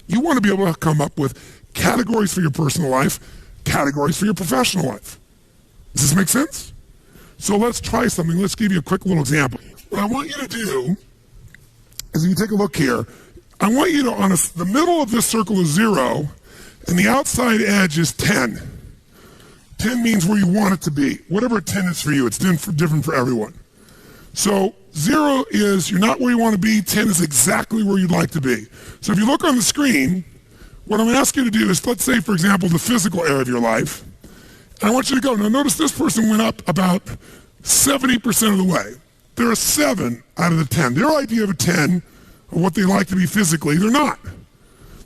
you want to be able to come up with categories for your personal life, categories for your professional life. Does this make sense? So let's try something. Let's give you a quick little example. What I want you to do is, if you take a look here, I want you to, the middle of this circle is 0, and the outside edge is 10. 10 means where you want it to be. Whatever 10 is for you, it's different for everyone. So 0 is you're not where you want to be. 10 is exactly where you'd like to be. So if you look on the screen, What I'm asking you to do is, let's say, for example, the physical area of your life. And I want you to go. Now, notice this person went up about 70% of the way. They're a 7 out of the 10. Their idea of a 10, of what they like to be physically, they're not.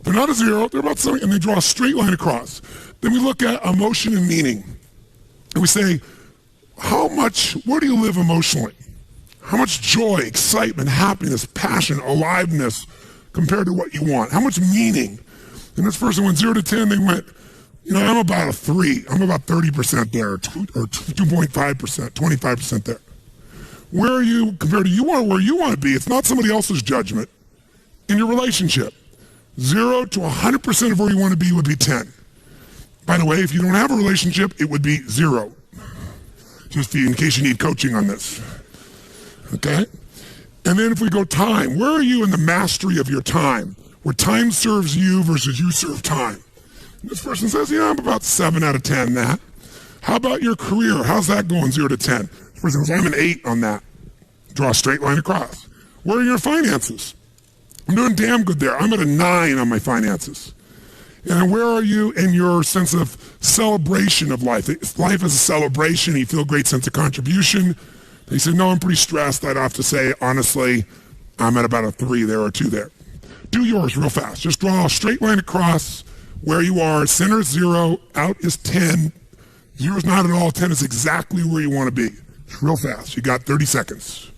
They're not a 0. They're about 7, and they draw a straight line across. Then we look at emotion and meaning. And we say, where do you live emotionally? How much joy, excitement, happiness, passion, aliveness compared to what you want? How much meaning? And this person went 0 to 10, they went, I'm about a 3. I'm about 30% there, or 2.5%, 25% there. Where are you compared to you are where you want to be? It's not somebody else's judgment. In your relationship, 0 to 100% of where you want to be would be 10. By the way, if you don't have a relationship, it would be 0. Just in case you need coaching on this. Okay? And then if we go time, where are you in the mastery of your time? Where time serves you versus you serve time. And this person says, I'm about 7 out of 10 that. How about your career? How's that going 0 to 10? This person says, I'm an 8 on that. Draw a straight line across. Where are your finances? I'm doing damn good there. I'm at a 9 on my finances. And where are you in your sense of celebration of life? If life is a celebration, you feel a great sense of contribution. They said, no, I'm pretty stressed. I'd have to say, honestly, I'm at about a 3 there or 2 there. Do yours real fast. Just draw a straight line across where you are. Center is 0, out is 10. 0 is not at all. 10 is exactly where you want to be. It's real fast. You got 30 seconds.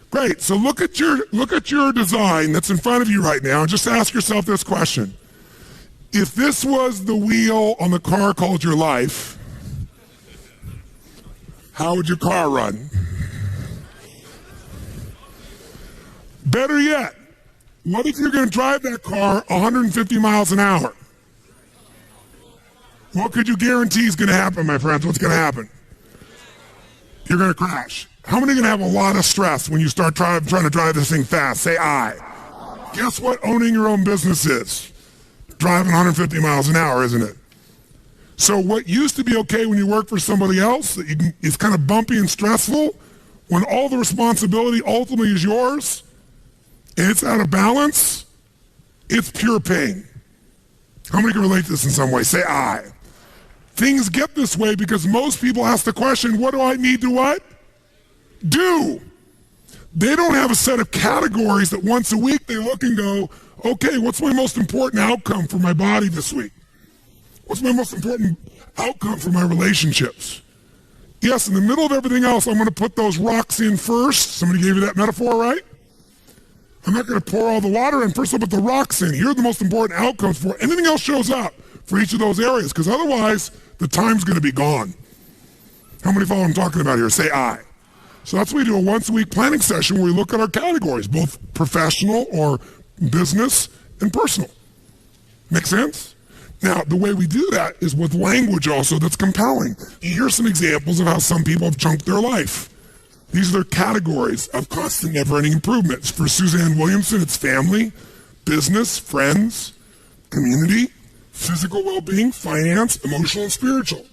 Great. So look at your design that's in front of you right now and just ask yourself this question. If this was the wheel on the car called your life, how would your car run? Better yet, what if you're going to drive that car 150 miles an hour? What could you guarantee is going to happen, my friends? What's going to happen? You're going to crash. How many are going to have a lot of stress when you start trying to drive this thing fast? Say I. Guess what owning your own business is? Driving 150 miles an hour, isn't it? So what used to be okay when you work for somebody else, it's kind of bumpy and stressful, when all the responsibility ultimately is yours, and it's out of balance, it's pure pain. How many can relate to this in some way? Say I. Things get this way because most people ask the question, what do I need to what? Do. They don't have a set of categories that once a week they look and go, okay, what's my most important outcome for my body this week? What's my most important outcome for my relationships? Yes, in the middle of everything else, I'm going to put those rocks in first. Somebody gave you that metaphor, right? I'm not going to pour all the water in. First, I'll put the rocks in. Here are the most important outcomes for anything else shows up for each of those areas, because otherwise the time's going to be gone. How many follow what I'm talking about here? Say I. So that's why we do a once-a-week planning session where we look at our categories, both professional or business and personal. Make sense? Now, the way we do that is with language also that's compelling. Here's some examples of how some people have chunked their life. These are their categories of constant never-ending improvements. For Suzanne Williamson, it's family, business, friends, community, physical well-being, finance, emotional, and spiritual.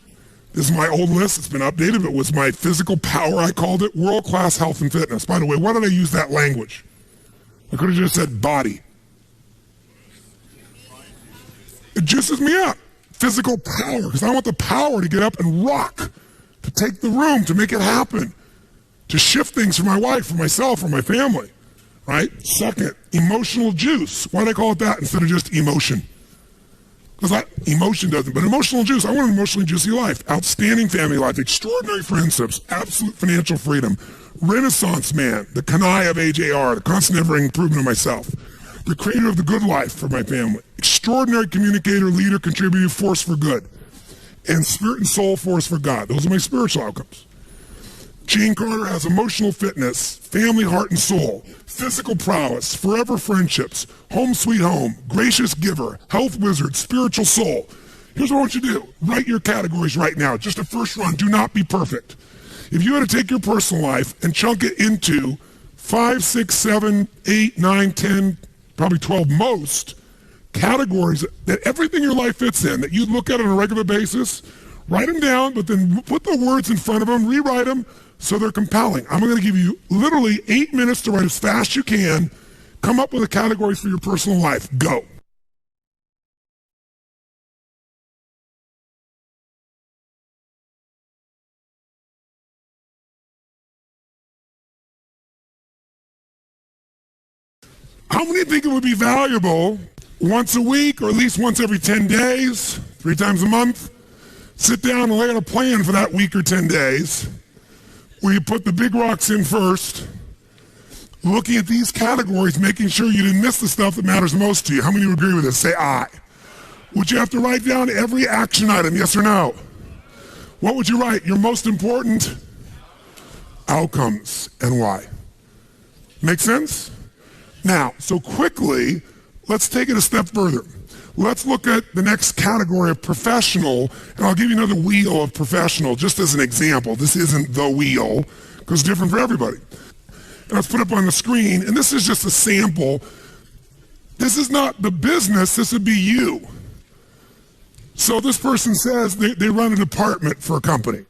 This is my old list. It's been updated, but it was my physical power. I called it world-class health and fitness. By the way, why did I use that language? I could have just said body. It juices me up. Physical power, because I want the power to get up and rock, to take the room, to make it happen, to shift things for my wife, for myself, for my family, right? Second, emotional juice. Why do I call it that instead of just emotion? Because emotion doesn't, but emotional juice. I want an emotionally juicy life. Outstanding family life, extraordinary friendships, absolute financial freedom, Renaissance man, the Kanai of AJR, the constant ever improvement of myself, the creator of the good life for my family, extraordinary communicator, leader, contributor, force for good, and spirit and soul force for God. Those are my spiritual outcomes. Gene Carter has emotional fitness, family, heart, and soul, physical prowess, forever friendships, home sweet home, gracious giver, health wizard, spiritual soul. Here's what I want you to do. Write your categories right now. Just a first run. Do not be perfect. If you had to take your personal life and chunk it into 5, 6, 7, 8, 9, 10, probably 12 most categories that everything in your life fits in, that you'd look at on a regular basis, write them down, but then put the words in front of them, rewrite them so they're compelling. I'm going to give you literally 8 minutes to write as fast as you can. Come up with a category for your personal life. Go. How many think it would be valuable once a week or at least once every 10 days, 3 times a month, sit down and lay out a plan for that week or 10 days where you put the big rocks in first, looking at these categories, making sure you didn't miss the stuff that matters most to you. How many would agree with this? Say aye. Would you have to write down every action item, yes or no? What would you write? Your most important outcomes and why. Make sense? Now, so quickly, let's take it a step further. Let's look at the next category of professional, and I'll give you another wheel of professional just as an example. This isn't the wheel, because it's different for everybody. And let's put it up on the screen, and this is just a sample. This is not the business, this would be you. So this person says they run a department for a company.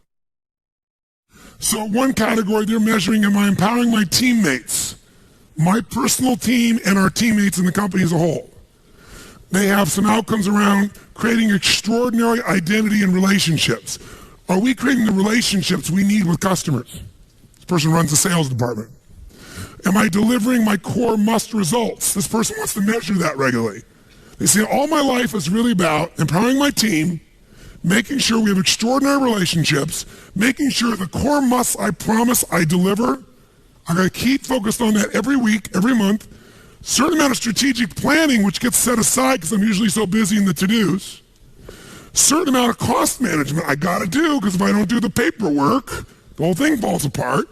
So one category they're measuring, am I empowering my teammates, my personal team, and our teammates in the company as a whole? They have some outcomes around creating extraordinary identity and relationships. Are we creating the relationships we need with customers? This person runs the sales department. Am I delivering my core must results? This person wants to measure that regularly. They say, all my life is really about empowering my team, making sure we have extraordinary relationships, making sure the core musts I promise I deliver. I'm going to keep focused on that every week, every month. Certain amount of strategic planning, which gets set aside because I'm usually so busy in the to-dos. Certain amount of cost management I got to do because if I don't do the paperwork, the whole thing falls apart.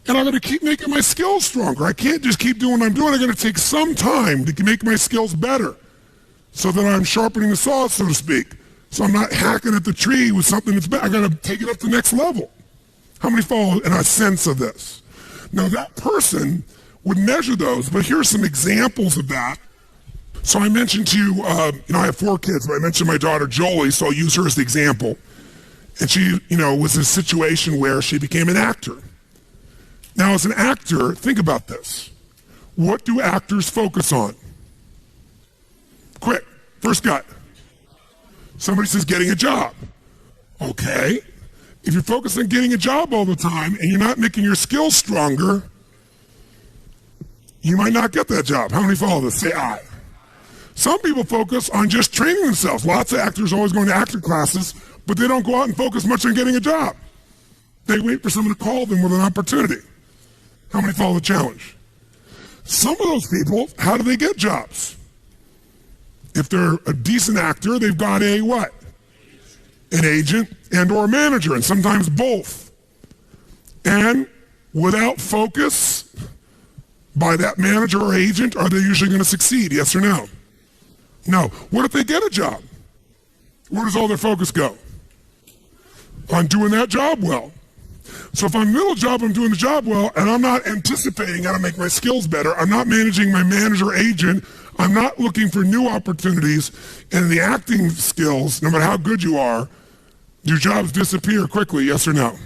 And I'm going to keep making my skills stronger. I can't just keep doing what I'm doing. I'm going to take some time to make my skills better so that I'm sharpening the saw, so to speak. So I'm not hacking at the tree with something that's bad. I got to take it up to the next level. How many follow in a sense of this? Now that person would measure those, but here's some examples of that. So I mentioned to you, I have 4 kids, but I mentioned my daughter Jolie, so I'll use her as the example. And she, was in a situation where she became an actor. Now as an actor, think about this. What do actors focus on? Quick, first gut. Somebody says getting a job. Okay. If you're focused on getting a job all the time and you're not making your skills stronger, you might not get that job. How many follow this? Say aye. Some people focus on just training themselves. Lots of actors always going to actor classes, but they don't go out and focus much on getting a job. They wait for someone to call them with an opportunity. How many follow the challenge? Some of those people, how do they get jobs? If they're a decent actor, they've got a what? An agent and or a manager, and sometimes both. And without focus by that manager or agent, are they usually going to succeed? Yes or no? No. What if they get a job? Where does all their focus go? On doing that job well. So if I'm in the middle job, I'm doing the job well, and I'm not anticipating how to make my skills better, I'm not managing my manager or agent, I'm not looking for new opportunities, and the acting skills, no matter how good you are, do jobs disappear quickly, yes or no?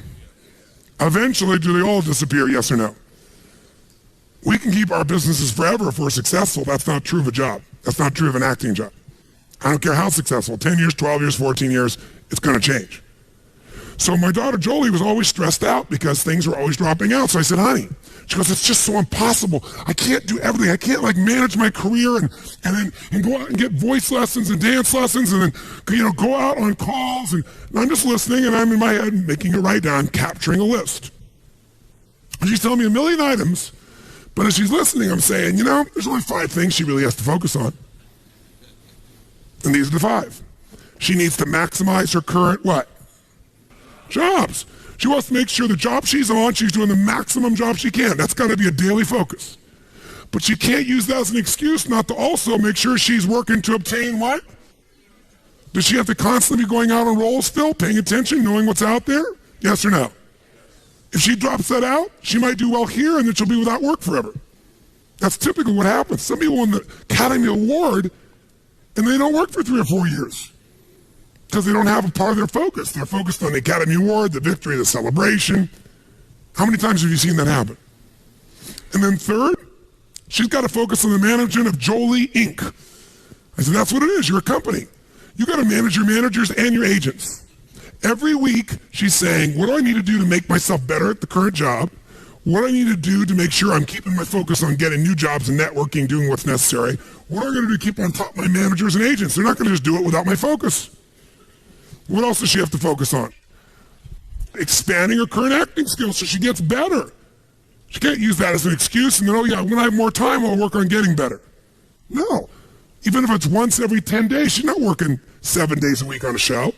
Eventually, do they all disappear, yes or no? We can keep our businesses forever if we're successful. That's not true of a job. That's not true of an acting job. I don't care how successful, 10 years, 12 years, 14 years, it's going to change. So my daughter Jolie was always stressed out because things were always dropping out. So I said, honey, she goes, it's just so impossible. I can't do everything. I can't manage my career and go out and get voice lessons and dance lessons and then, go out on calls. And I'm just listening and I'm in my head making a write down, capturing a list. And she's telling me a million items, but as she's listening, I'm saying, there's only 5 things she really has to focus on. And these are the 5. She needs to maximize her current what? Jobs. She wants to make sure the job she's on, she's doing the maximum job she can. That's got to be a daily focus. But she can't use that as an excuse not to also make sure she's working to obtain what? Does she have to constantly be going out on roles, Phil, paying attention, knowing what's out there? Yes or no? If she drops that out, she might do well here and then she'll be without work forever. That's typically what happens. Some people win the Academy Award and they don't work for 3 or 4 years because they don't have a part of their focus. They're focused on the Academy Award, the victory, the celebration. How many times have you seen that happen? And then third, she's got to focus on the management of Jolie Inc. I said, that's what it is. You're a company. You got to manage your managers and your agents. Every week, she's saying, what do I need to do to make myself better at the current job? What do I need to do to make sure I'm keeping my focus on getting new jobs and networking, doing what's necessary? What am I going to do to keep on top of my managers and agents? They're not going to just do it without my focus. What else does she have to focus on? Expanding her current acting skills so she gets better. She can't use that as an excuse and then, oh yeah, when I have more time, I'll work on getting better. No. Even if it's once every 10 days, she's not working 7 days a week on a show.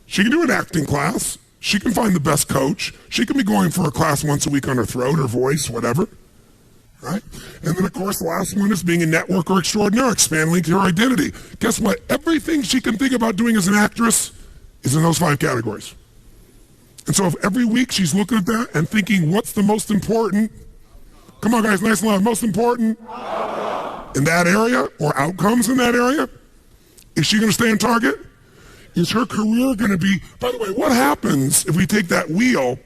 She can do an acting class. She can find the best coach. She can be going for a class once a week on her throat, her voice, whatever. Right? And then, of course, the last one is being a networker extraordinaire, expanding her identity. Guess what? Everything she can think about doing as an actress is in those 5 categories. And so if every week she's looking at that and thinking, what's the most important? Come on, guys, nice and loud. Most important in that area or outcomes in that area? Is she going to stay on target? Is her career going to be, by the way, what happens if we take that wheel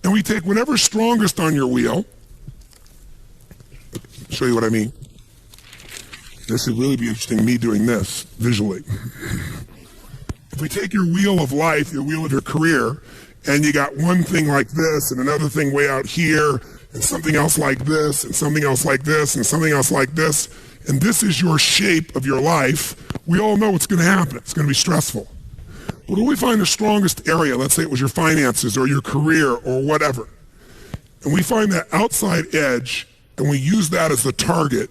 and we take whatever's strongest on your wheel? I'll show you what I mean. This would really be interesting, me doing this visually. If we take your wheel of life, your wheel of your career, and you got one thing like this and another thing way out here and something else like this and something else like this and something else like this, and this is your shape of your life, we all know what's going to happen. It's going to be stressful. But when we find the strongest area, let's say it was your finances or your career or whatever, and we find that outside edge and we use that as the target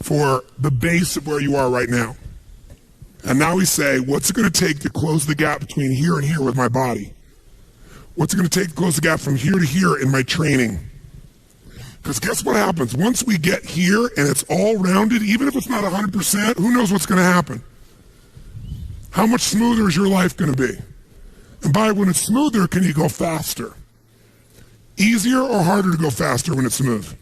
for the base of where you are right now. And now we say, what's it going to take to close the gap between here and here with my body? What's it going to take to close the gap from here to here in my training? Because guess what happens? Once we get here and it's all rounded, even if it's not 100%, who knows what's going to happen? How much smoother is your life going to be? And by when it's smoother, can you go faster? Easier or harder to go faster when it's smooth?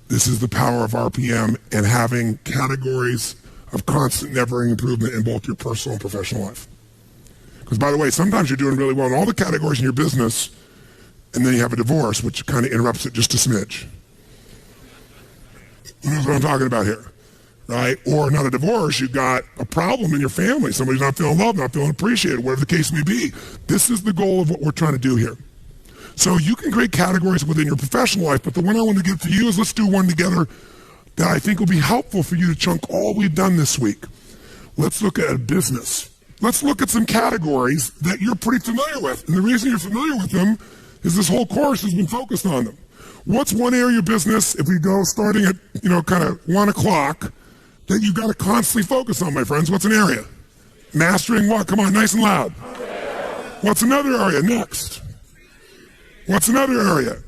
This is the power of RPM and having categories of constant, never-ending improvement in both your personal and professional life. Because, by the way, sometimes you're doing really well in all the categories in your business, and then you have a divorce, which kind of interrupts it just a smidge. You know what I'm talking about here, right? Or not a divorce, you've got a problem in your family. Somebody's not feeling loved, not feeling appreciated, whatever the case may be. This is the goal of what we're trying to do here. So you can create categories within your professional life, but the one I want to give to you is let's do one together that I think will be helpful for you to chunk all we've done this week. Let's look at a business. Let's look at some categories that you're pretty familiar with. And the reason you're familiar with them is this whole course has been focused on them. What's one area of your business, if we go starting at, kind of 1 o'clock, that you've got to constantly focus on, my friends? What's an area? Mastering what? Come on, nice and loud. What's another area? Next. What's another area?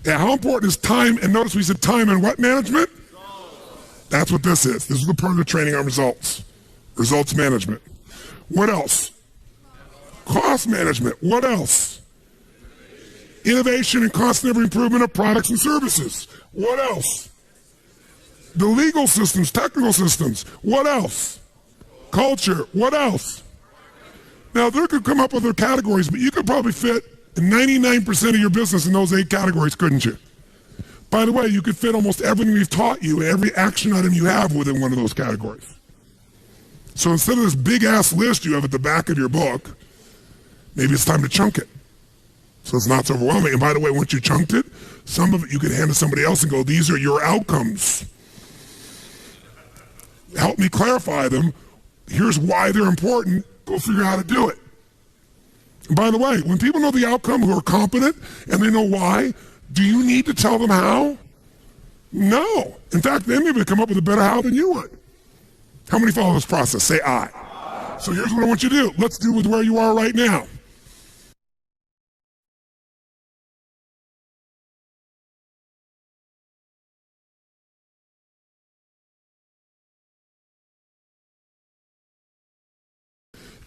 Yeah, how important is time? And notice we said time and what management? That's what this is. This is the part of the training on results. Results management. What else? Cost management. What else? Innovation and constant improvement of products and services. What else? The legal systems, technical systems. What else? Culture. What else? Now, they could come up with their categories, but you could probably fit 99% of your business in those 8 categories, couldn't you? By the way, you could fit almost everything we've taught you, every action item you have within one of those categories. So instead of this big-ass list you have at the back of your book, maybe it's time to chunk it so it's not so overwhelming. And by the way, once you chunked it, some of it you could hand to somebody else and go, these are your outcomes. Help me clarify them. Here's why they're important. Go figure out how to do it. And by the way, when people know the outcome who are competent and they know why, do you need to tell them how? No. In fact, they may be come up with a better how than you would. How many follow this process? Say I. So here's what I want you to do. Let's do with where you are right now.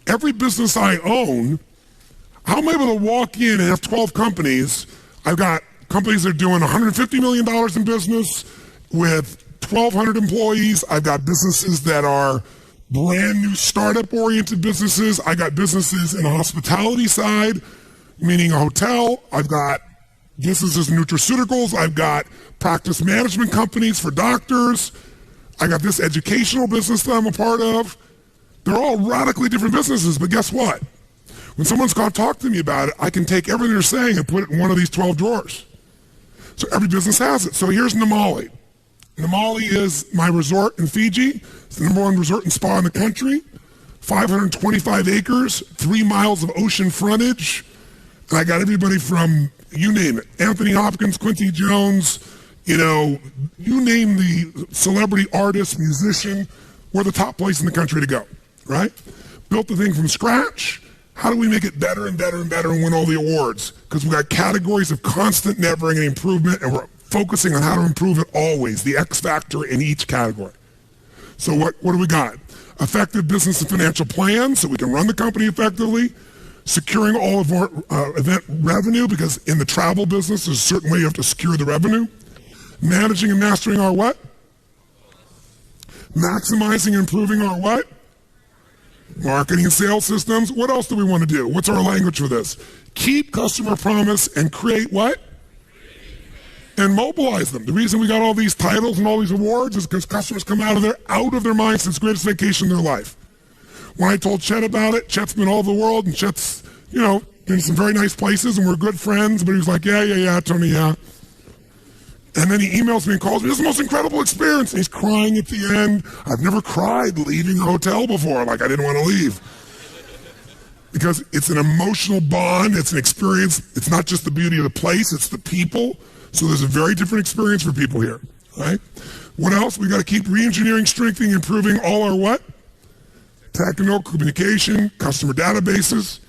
Every business I own, how am I able to walk in and have 12 companies? I've got companies that are doing $150 million in business, with 1,200 employees. I've got businesses that are brand new startup oriented businesses. I got businesses in the hospitality side, meaning a hotel. I've got businesses in nutraceuticals. I've got practice management companies for doctors. I got this educational business that I'm a part of. They're all radically different businesses, but guess what? When someone's going to talk to me about it, I can take everything they're saying and put it in one of these 12 drawers. So every business has it. So here's Namali. Namali is my resort in Fiji. It's the #1 resort and spa in the country. 525 acres, 3 miles of ocean frontage. And I got everybody from, you name it, Anthony Hopkins, Quincy Jones, you name the celebrity artist, musician. We're the top place in the country to go, right? Built the thing from scratch. How do we make it better and better and better and win all the awards? Because we've got categories of constant, never-ending improvement, and we're focusing on how to improve it always, the X factor in each category. So what do we got? Effective business and financial plans so we can run the company effectively. Securing all of our event revenue, because in the travel business, there's a certain way you have to secure the revenue. Managing and mastering our what? Maximizing and improving our what? Marketing and sales systems. What else do we want to do? What's our language for this? Keep customer promise and create what? And mobilize them. The reason we got all these titles and all these awards is because customers come out of their minds. It's the greatest vacation in their life. When I told Chet about it, Chet's been all over the world, and Chet's, in some very nice places, and we're good friends, but he was like, yeah, Tony, yeah. And then he emails me and calls me, this is the most incredible experience. And he's crying at the end. I've never cried leaving a hotel before, like I didn't want to leave. Because it's an emotional bond, it's an experience. It's not just the beauty of the place, it's the people. So there's a very different experience for people here, right? What else? We got to keep re-engineering, strengthening, improving all our what? Technical communication, customer databases.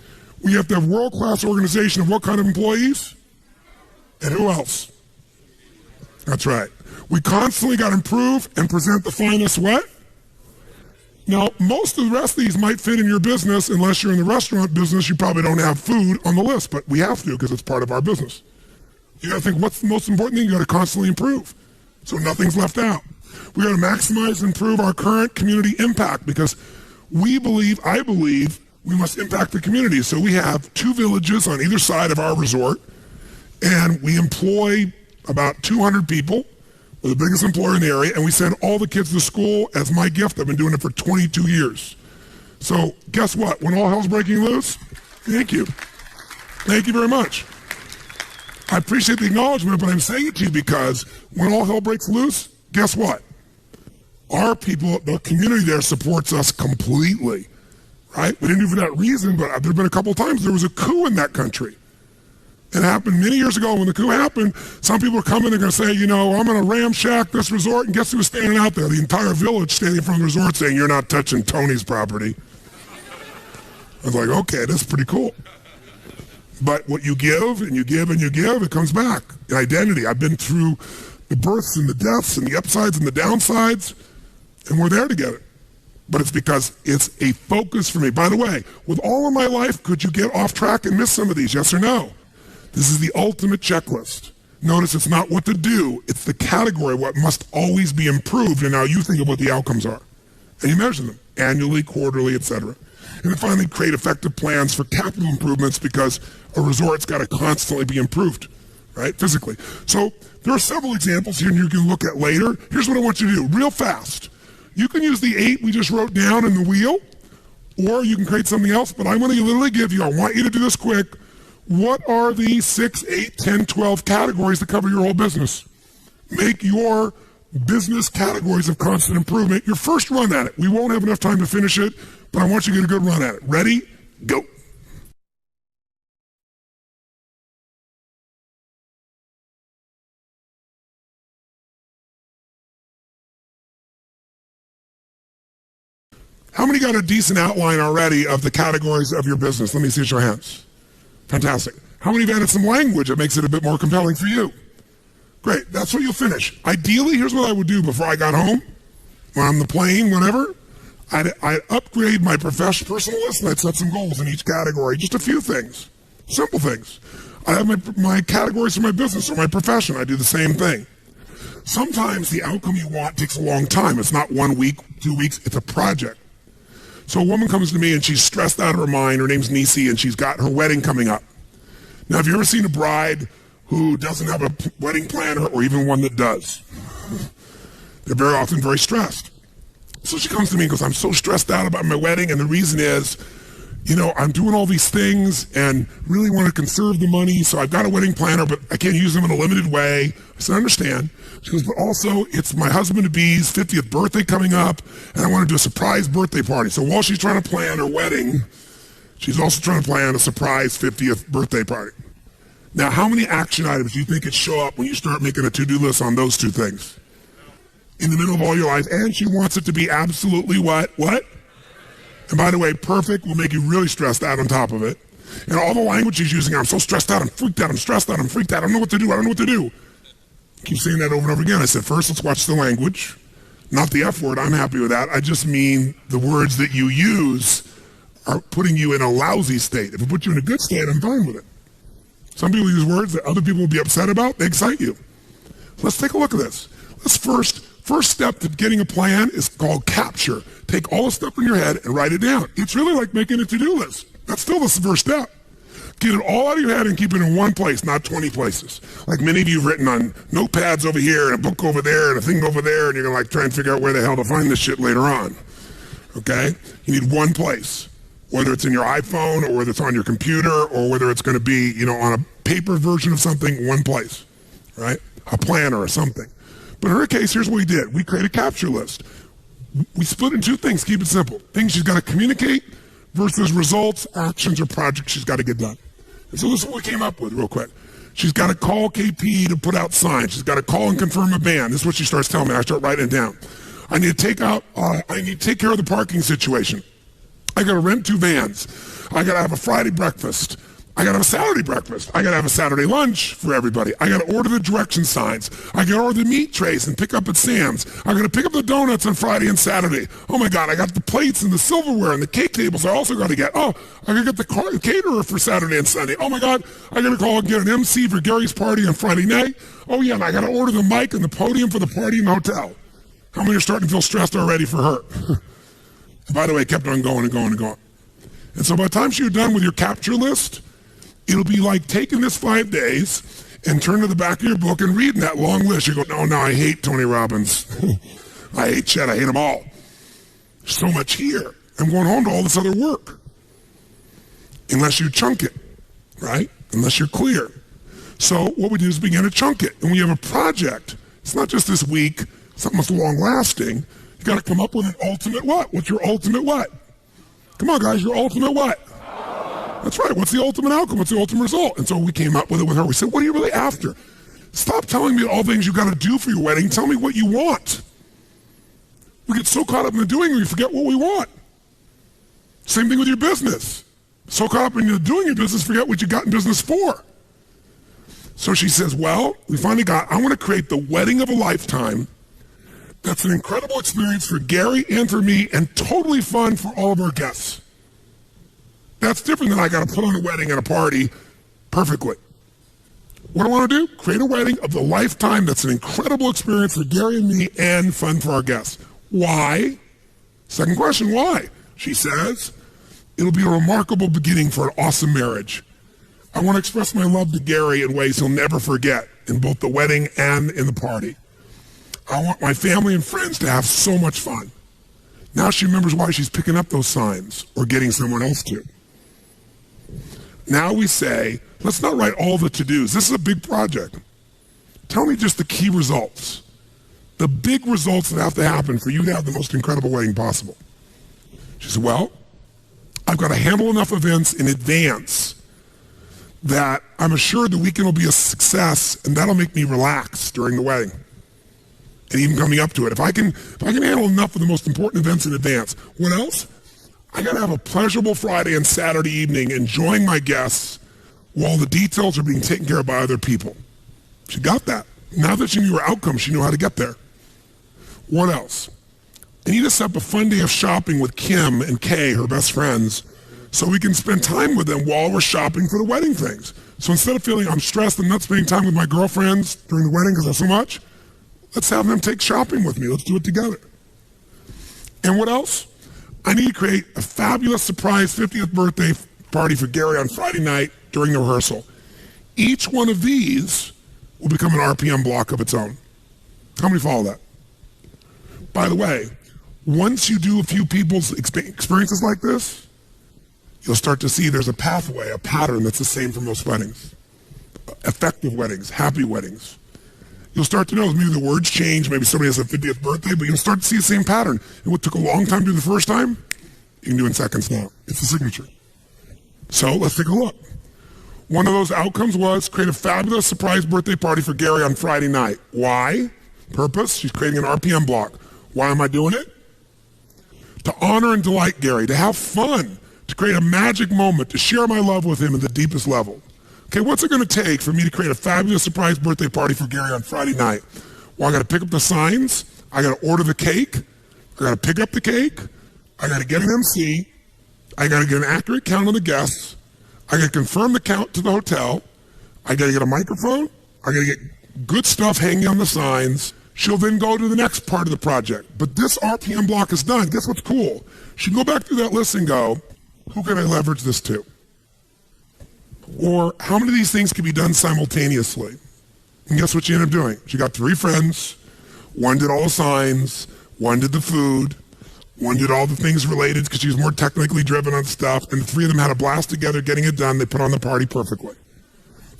We have to have world-class organization of what kind of employees? And who else? That's right. We constantly got to improve and present the finest what? Now, most of the rest of these might fit in your business. Unless you're in the restaurant business, you probably don't have food on the list, but we have to because it's part of our business. You got to think, what's the most important thing? You got to constantly improve, so nothing's left out. We got to maximize and improve our current community impact because I believe, we must impact the community. So we have 2 villages on either side of our resort, and we employ about 200 people. We're the biggest employer in the area, and we send all the kids to school as my gift. I've been doing it for 22 years. So guess what? When all hell's breaking loose, thank you. Thank you very much. I appreciate the acknowledgement, but I'm saying it to you because when all hell breaks loose, guess what? Our people, the community there supports us completely, right? We didn't do it for that reason, but there have been a couple of times there was a coup in that country. It happened many years ago. When the coup happened, some people are coming, they're going to say, I'm going to ramshack this resort, and guess who was standing out there? The entire village standing in front of the resort saying, you're not touching Tony's property. I was like, okay, that's pretty cool. But what you give and you give and you give, it comes back. Identity. I've been through the births and the deaths and the upsides and the downsides, and we're there together. But it's because it's a focus for me. By the way, with all of my life, could you get off track and miss some of these? Yes or no? This is the ultimate checklist. Notice it's not what to do, it's the category, what must always be improved, and now you think of what the outcomes are. And you measure them, annually, quarterly, etc. And then finally, create effective plans for capital improvements because a resort's got to constantly be improved, right, physically. So there are several examples here and you can look at later. Here's what I want you to do, real fast. You can use the 8 we just wrote down in the wheel, or you can create something else, but I'm going to literally give you, I want you to do this quick, what are the 6, 8, 10, 12 categories that cover your whole business? Make your business categories of constant improvement your first run at it. We won't have enough time to finish it, but I want you to get a good run at it. Ready? Go. How many got a decent outline already of the categories of your business? Let me see your hands. Fantastic. How many have added some language that makes it a bit more compelling for you? Great. That's what you'll finish. Ideally, here's what I would do before I got home, when I'm on the plane, whatever. I'd upgrade my personal list, and I'd set some goals in each category. Just a few things. Simple things. I have my categories for my business or my profession. I do the same thing. Sometimes the outcome you want takes a long time. It's not 1 week, 2 weeks, it's a project. So a woman comes to me and she's stressed out of her mind. Her name's Nisi, and she's got her wedding coming up. Now, have you ever seen a bride who doesn't have a wedding planner, or even one that does? They're very often very stressed. So she comes to me and goes, I'm so stressed out about my wedding, and the reason is, I'm doing all these things and really want to conserve the money, so I've got a wedding planner, but I can't use them in a limited way. I said, I understand. She goes, but also, it's my husband-to-be's 50th birthday coming up, and I want to do a surprise birthday party. So while she's trying to plan her wedding, she's also trying to plan a surprise 50th birthday party. Now, how many action items do you think could show up when you start making a to-do list on those two things? In the middle of all your life, and she wants it to be absolutely what? And by the way, perfect will make you really stressed out on top of it. And all the language she's using, I'm so stressed out, I'm freaked out, I'm stressed out, I'm freaked out, I don't know what to do, I don't know what to do. Keep saying that over and over again. I said, first, let's watch the language. Not the F word, I'm happy with that. I just mean the words that you use are putting you in a lousy state. If it puts you in a good state, I'm fine with it. Some people use words that other people will be upset about, they excite you. Let's take a look at this. Let's first step to getting a plan is called capture. Take all the stuff in your head and write it down. It's really like making a to-do list. That's still the first step. Get it all out of your head and keep it in one place, not 20 places. Like many of you have written on notepads over here and a book over there and a thing over there, and you're going to try and figure out where the hell to find this shit later on. Okay? You need one place, whether it's in your iPhone or whether it's on your computer or whether it's going to be, on a paper version of something, one place, right? A planner or something. But in her case, here's what we did. We created a capture list. We split it in two things, keep it simple. Things she's got to communicate versus results, actions, or projects she's got to get done. And so this is what we came up with real quick. She's got to call KP to put out signs. She's got to call and confirm a band. This is what she starts telling me. I start writing it down. I need to take care of the parking situation. I got to rent 2 vans. I got to have a Friday breakfast. I got to have a Saturday breakfast. I got to have a Saturday lunch for everybody. I got to order the direction signs. I got to order the meat trays and pick up at Sam's. I got to pick up the donuts on Friday and Saturday. Oh my God, I got the plates and the silverware and the cake tables I also got to get. Oh, I got to get the caterer for Saturday and Sunday. Oh my God, I got to call and get an MC for Gary's party on Friday night. Oh yeah, and I got to order the mic and the podium for the party in the hotel. How many are starting to feel stressed already for her? By the way, it kept on going and going and going. And so by the time you're done with your capture list, it'll be like taking this 5 days and turning to the back of your book and reading that long list. You go, no, I hate Tony Robbins. I hate Chet. I hate them all. There's so much here. I'm going home to all this other work. Unless you chunk it, right? Unless you're clear. So what we do is begin to chunk it. And when you have a project, it's not just this week, something that's long lasting. You got to come up with an ultimate what? What's your ultimate what? Come on, guys, your ultimate what? That's right. What's the ultimate outcome? What's the ultimate result? And so we came up with it with her. We said, what are you really after? Stop telling me all things you got to do for your wedding. Tell me what you want. We get so caught up in the doing, we forget what we want. Same thing with your business. So caught up in the doing your business, forget what you got in business for. So she says, well, we finally I want to create the wedding of a lifetime. That's an incredible experience for Gary and for me and totally fun for all of our guests. That's different than I got to put on a wedding and a party perfectly. What do I want to do? Create a wedding of the lifetime that's an incredible experience for Gary and me and fun for our guests. Why? Second question, why? She says, it'll be a remarkable beginning for an awesome marriage. I want to express my love to Gary in ways he'll never forget in both the wedding and in the party. I want my family and friends to have so much fun. Now she remembers why she's picking up those signs or getting someone else to. Now we say, let's not write all the to-dos. This is a big project. Tell me just the key results. The big results that have to happen for you to have the most incredible wedding possible. She said, well, I've got to handle enough events in advance that I'm assured the weekend will be a success, and that'll make me relax during the wedding and even coming up to it. If I can handle enough of the most important events in advance. What else? I got to have a pleasurable Friday and Saturday evening enjoying my guests while the details are being taken care of by other people. She got that. Now that she knew her outcome, she knew how to get there. What else? I need to set up a fun day of shopping with Kim and Kay, her best friends, so we can spend time with them while we're shopping for the wedding things. So instead of feeling I'm stressed and not spending time with my girlfriends during the wedding because there's so much, Let's have them take shopping with me. Let's do it together. And what else? I need to create a fabulous surprise 50th birthday party for Gary on Friday night during the rehearsal. Each one of these will become an RPM block of its own. How many follow that? By the way, once you do a few people's experiences like this, you'll start to see there's a pathway, a pattern that's the same for most weddings. Effective weddings, happy weddings. You'll start to know maybe the words change, maybe somebody has a 50th birthday, but you'll start to see the same pattern. And what took a long time to do the first time, you can do in seconds now. It's the signature. So let's take a look. One of those outcomes was create a fabulous surprise birthday party for Gary on Friday night. Why? Purpose, she's creating an RPM block. Why am I doing it? To honor and delight Gary, to have fun, to create a magic moment, to share my love with him at the deepest level. Okay, what's it going to take for me to create a fabulous surprise birthday party for Gary on Friday night? Well, I got to pick up the signs. I got to order the cake. I got to pick up the cake. I got to get an MC. I got to get an accurate count of the guests. I got to confirm the count to the hotel. I got to get a microphone. I got to get good stuff hanging on the signs. She'll then go to the next part of the project. But this RPM block is done. Guess what's cool? She can go back through that list and go, who can I leverage this to? Or how many of these things can be done simultaneously? And guess what she ended up doing? She got 3 friends. One did all the signs. One did the food. One did all the things related because she was more technically driven on stuff. And the 3 of them had a blast together getting it done. They put on the party perfectly.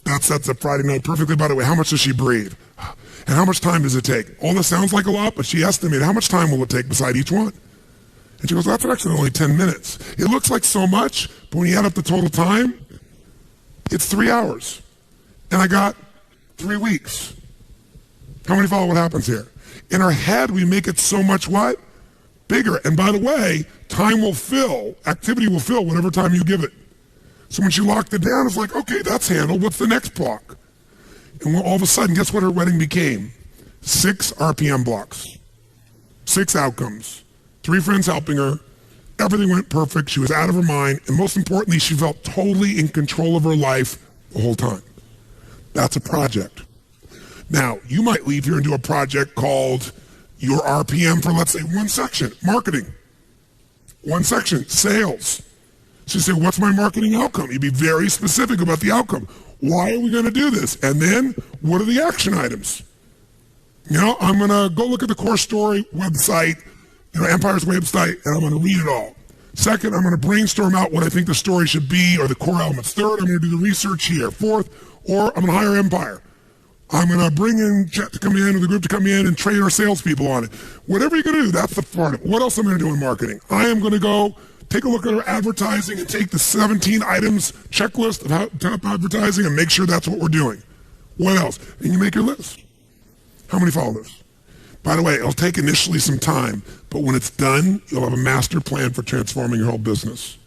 That sets up Friday night perfectly. By the way, how much does she breathe? And how much time does it take? All this sounds like a lot, but she estimated how much time will it take beside each one? And she goes, that's actually only 10 minutes. It looks like so much, but when you add up the total time, it's 3 hours. And I got 3 weeks. How many follow what happens here? In our head, we make it so much what? Bigger. And by the way, time will fill, activity will fill whatever time you give it. So when she locked it down, it's like, okay, that's handled. What's the next block? And all of a sudden, guess what her wedding became? 6 RPM blocks. 6 outcomes. 3 friends helping her. Everything went perfect. She was out of her mind. And most importantly, she felt totally in control of her life the whole time. That's a project. Now, you might leave here and do a project called your RPM for, let's say, one section, marketing. One section, sales. So you say, what's my marketing outcome? You'd be very specific about the outcome. Why are we going to do this? And then, what are the action items? You know, I'm going to go look at the Core Story website, Empire's website, and I'm going to read it all. Second, I'm going to brainstorm out what I think the story should be or the core elements. Third, I'm going to do the research here. Fourth, or I'm going to hire Empire. I'm going to bring in Chet to come in or the group to come in and train our salespeople on it. Whatever you're going to do, that's the part of it. What else am I going to do in marketing? I am going to go take a look at our advertising and take the 17 items checklist of how top advertising and make sure that's what we're doing. What else? And you make your list. How many follow this? By the way, it'll take initially some time, but when it's done, you'll have a master plan for transforming your whole business.